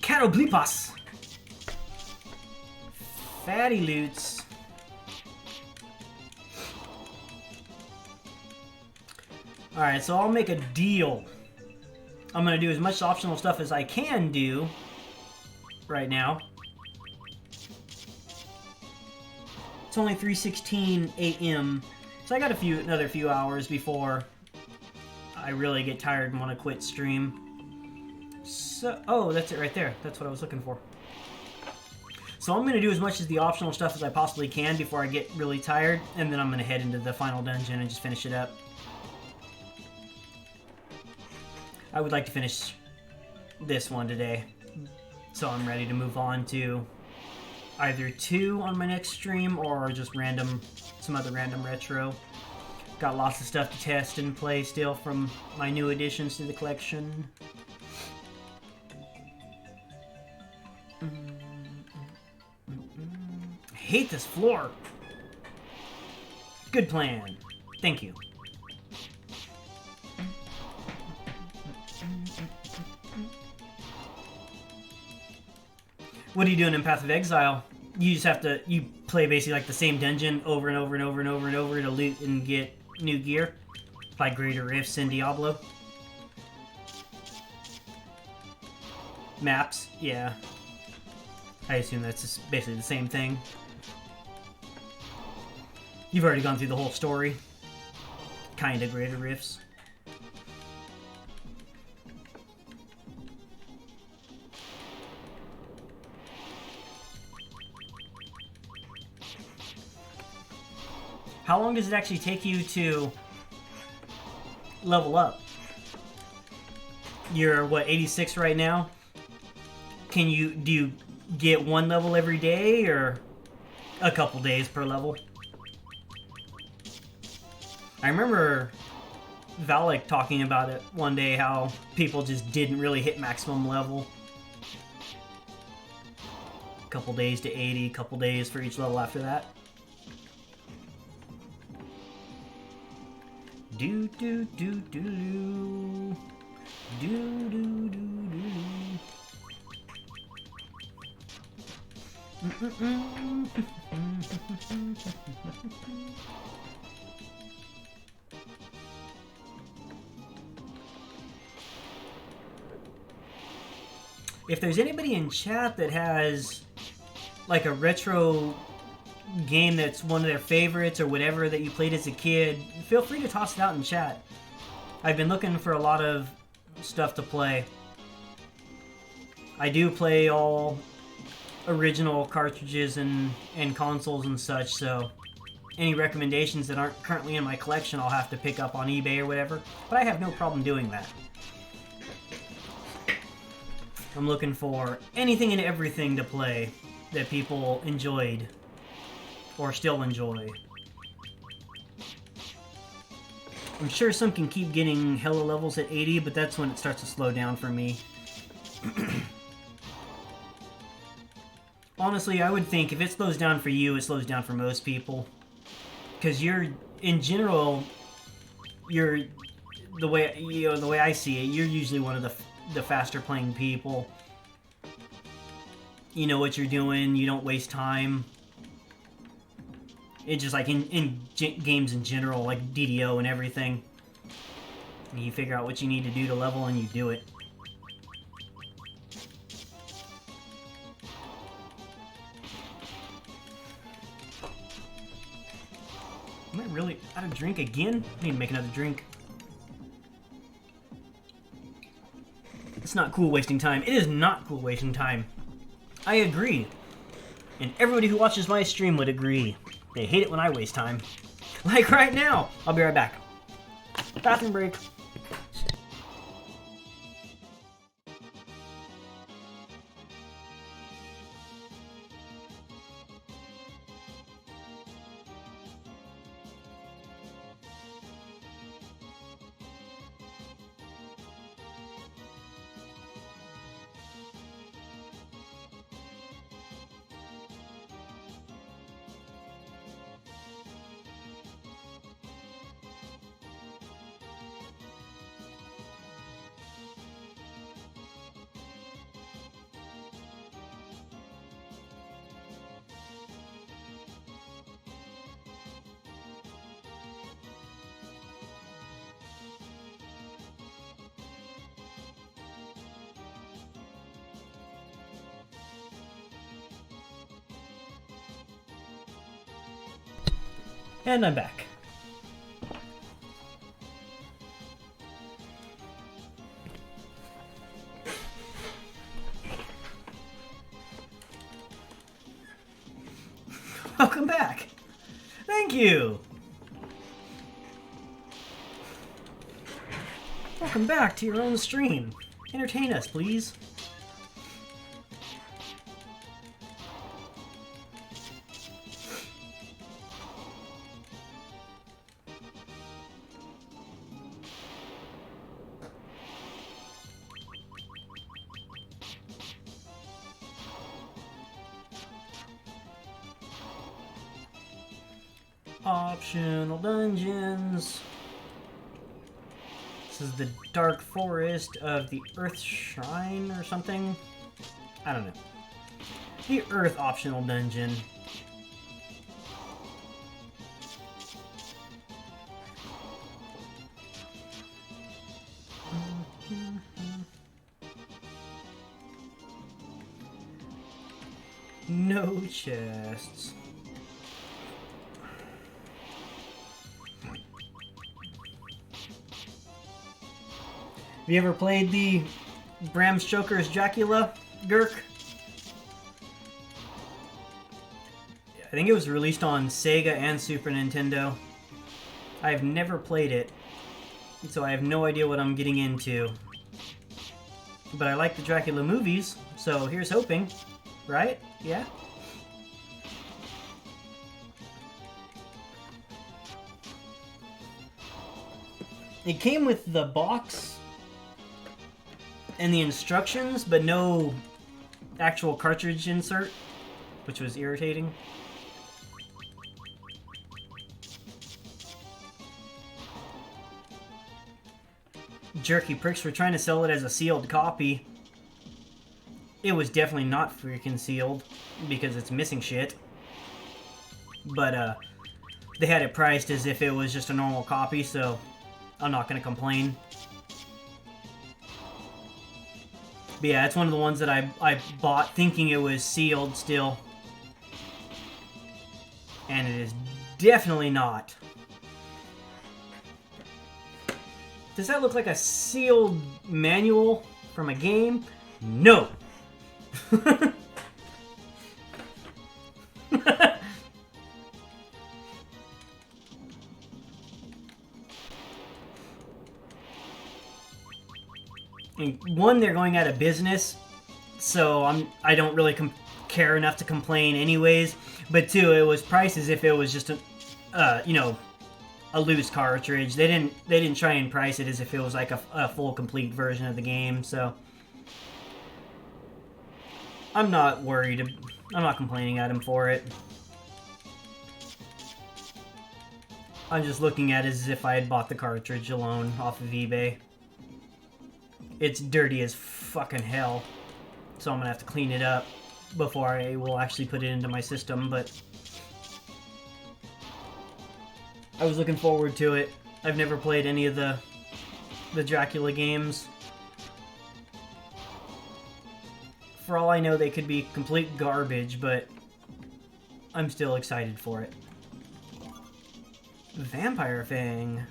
Catoblipas! Fatty loots. Alright, so I'll make a deal. I'm going to do as much optional stuff as I can do right now. It's only 3:16 a.m. So I got another few hours before I really get tired and want to quit stream. So, oh, that's it right there. That's what I was looking for. So I'm going to do as much of the optional stuff as I possibly can before I get really tired, and then I'm going to head into the final dungeon and just finish it up. I would like to finish this one today, so I'm ready to move on to either 2 on my next stream or just some other random retro. Got lots of stuff to test and play still from my new additions to the collection. I hate this floor. Good plan. Thank you. What are you doing in Path of Exile? You just have to, you play basically like the same dungeon over and over and over and over and over to loot and get new gear. Like Greater Rifts in Diablo. Maps, yeah. I assume that's just basically the same thing. You've already gone through the whole story. Kinda Greater Rifts. How long does it actually take you to level up? You're, what, 86 right now? Do you get 1 level every day, or a couple days per level? I remember Valak talking about it one day, how people just didn't really hit maximum level. A couple days to 80, a couple days for each level after that. Do do do do do do do do do. If there's anybody in chat that has like a retro game that's one of their favorites or whatever that you played as a kid, feel free to toss it out in chat. I've been looking for a lot of stuff to play. I do play all original cartridges and consoles and such, so any recommendations that aren't currently in my collection I'll have to pick up on eBay or whatever, but I have no problem doing that. I'm looking for anything and everything to play that people enjoyed or still enjoy. I'm sure some can keep getting hella levels at 80, but that's when it starts to slow down for me. honestly, I would think if it slows down for you, it slows down for most people. Because you're, in general, you're the way I see it, you're usually one of the faster playing people. You know what you're doing. You don't waste time. It's just like in games in general, like DDO and everything. You figure out what you need to do to level and you do it. Am I really out of drink again? I need to make another drink. It's not cool wasting time. It is not cool wasting time. I agree. And everybody who watches my stream would agree. They hate it when I waste time. Like right now. I'll be right back. Bathroom break. And I'm back. Welcome back. Thank you. Welcome back to your own stream. Entertain us, please. Optional dungeons. This is the Dark Forest of the Earth Shrine or something. I don't know. The Earth optional dungeon. No chests. Have you ever played the Bram Stoker's Dracula, Gurk? I think it was released on Sega and Super Nintendo. I've never played it, so I have no idea what I'm getting into. But I like the Dracula movies, so here's hoping. Right? Yeah? It came with the box and the instructions, but no actual cartridge insert, which was irritating. Jerky pricks were trying to sell it as a sealed copy. It was definitely not freaking sealed, because it's missing shit. But, they had it priced as if it was just a normal copy, so I'm not gonna complain. But yeah, it's one of the ones that I bought thinking it was sealed still. And it is definitely not. Does that look like a sealed manual from a game? No! And one, they're going out of business, so I don't really care enough to complain anyways. But two, it was priced as if it was just a, you know, a loose cartridge. They didn't try and price it as if it was like a full complete version of the game. So I'm not worried I'm not complaining at him for it. I'm just looking at it as if I had bought the cartridge alone off of eBay. It's dirty as fucking hell, so I'm gonna have to clean it up before I will actually put it into my system, but I was looking forward to it. I've never played any of the Dracula games. For all I know, they could be complete garbage, but I'm still excited for it. Vampire thing.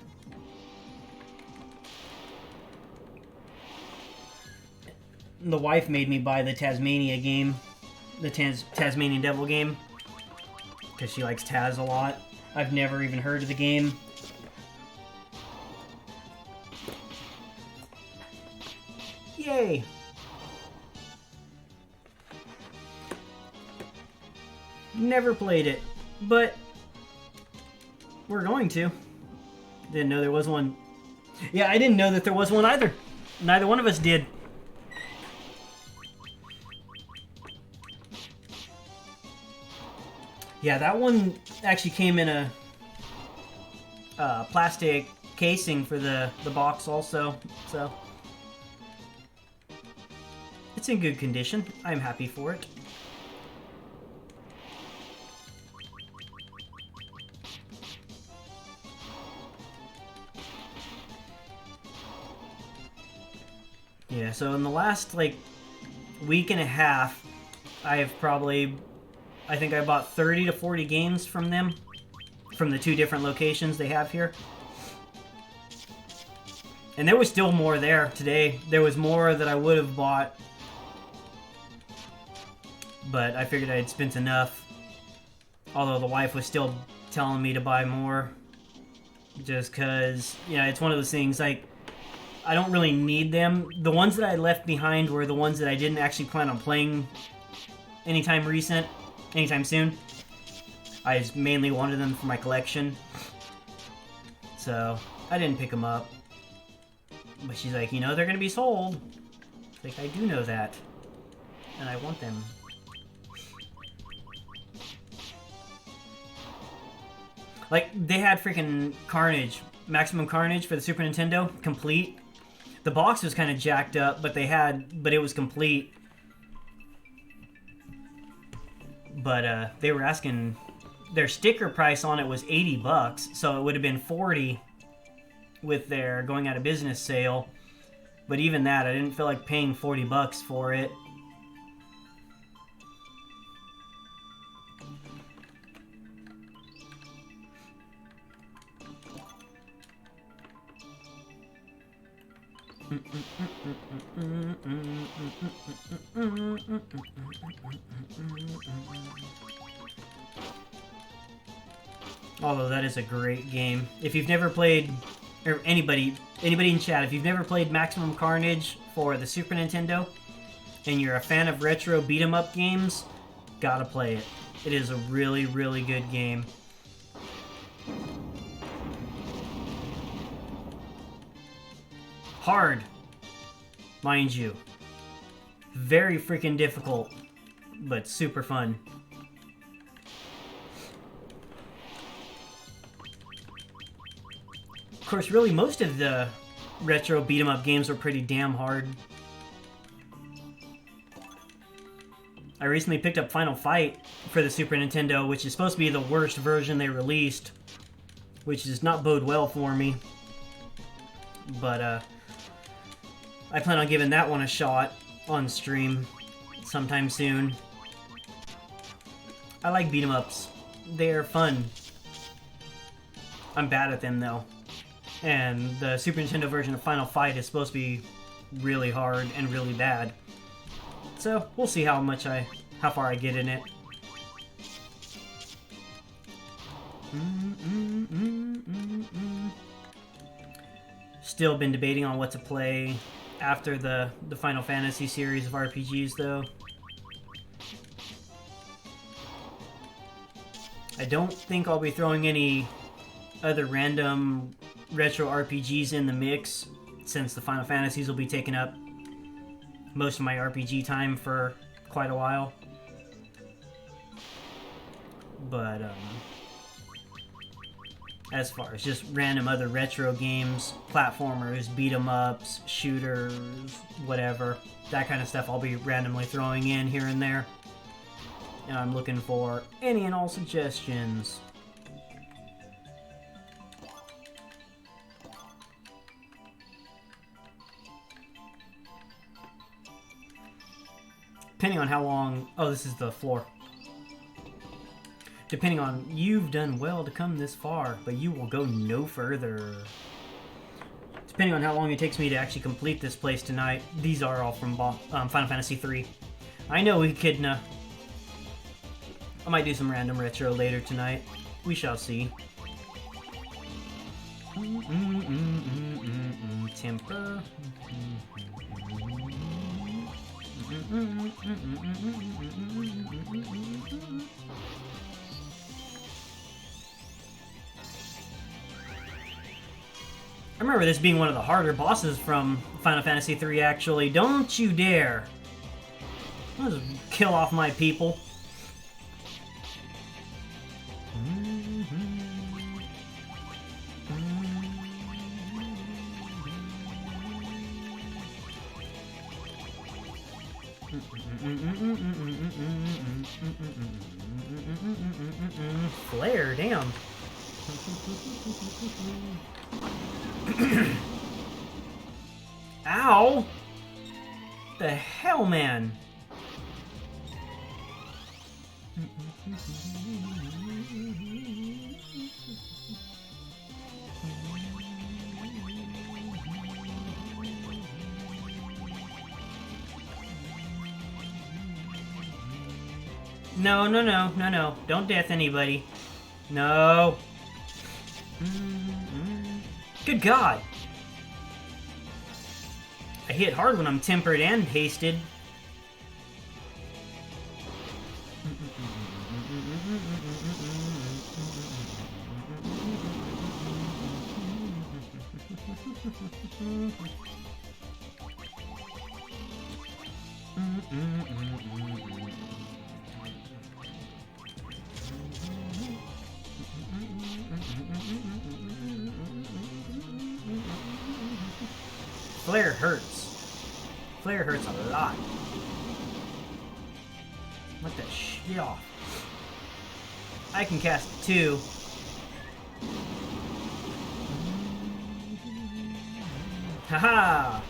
The wife made me buy the Tasmania game, the Tasmanian Devil game, because she likes Taz a lot. I've never even heard of the game. Yay! Never played it, but we're going to. Didn't know there was one. Yeah, I didn't know that there was one either. Neither one of us did. Yeah, that one actually came in a plastic casing for the box also, so it's in good condition. I'm happy for it. Yeah, so in the last, like, week and a half, I think I bought 30 to 40 games from them, from the 2 different locations they have here. And there was still more there today. There was more that I would have bought, but I figured I had spent enough. Although the wife was still telling me to buy more, just because, yeah, it's one of those things, like, I don't really need them. The ones that I left behind were the ones that I didn't actually plan on playing anytime soon. I just mainly wanted them for my collection, so I didn't pick them up. But she's like, you know they're gonna be sold. Like, I do know that, and I want them. Like, they had freaking Carnage, Maximum Carnage for the Super Nintendo, complete. The box was kind of jacked up, but it was complete. But they were asking, their sticker price on it was $80, so it would have been $40 with their going out of business sale. But even that, I didn't feel like paying $40 for it. Although that is a great game. If you've never played, or anybody in chat, if you've never played Maximum Carnage for the Super Nintendo, and you're a fan of retro beat-em-up games, gotta play it. It is a really, really good game. Hard, mind you. Very freaking difficult, but super fun. Of course, really, most of the retro beat-em-up games are pretty damn hard. I recently picked up Final Fight for the Super Nintendo, which is supposed to be the worst version they released, which does not bode well for me. But, I plan on giving that one a shot on stream sometime soon. I like beat-em-ups. They're fun. I'm bad at them, though. And the Super Nintendo version of Final Fight is supposed to be really hard and really bad. So, we'll see how far I get in it. Still been debating on what to play after the Final Fantasy series of RPGs, though. I don't think I'll be throwing any other random retro RPGs in the mix, since the Final Fantasies will be taking up most of my RPG time for quite a while. But as far as just random other retro games, platformers, beat 'em ups, shooters, whatever, that kind of stuff I'll be randomly throwing in here and there. And I'm looking for any and all suggestions. Depending on how long... Oh, this is the floor. Depending on... You've done well to come this far, but you will go no further. Depending on how long it takes me to actually complete this place tonight. These are all from Final Fantasy III. I know, Echidna. I might do some random retro later tonight. We shall see. Temper. I remember this being one of the harder bosses from Final Fantasy III, actually. Don't you dare! I'll just kill off my people. Flare, damn. Ow! The hell, man? No, no, no, no, no. Don't death anybody. No. Good God. I hit hard when I'm tempered and hasted. Flare hurts. Flare hurts a lot. Let that shit off. I can cast it too. Haha!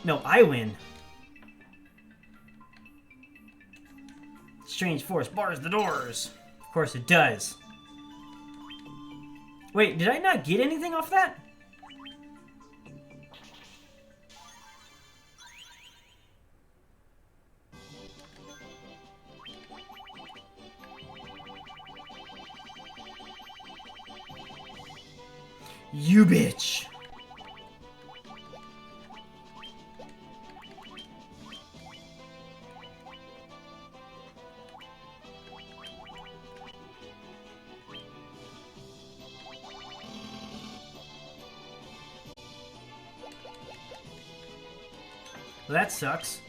No, I win. Strange force bars the doors. Of course it does. Wait, did I not get anything off that? You bitch! Well, that sucks.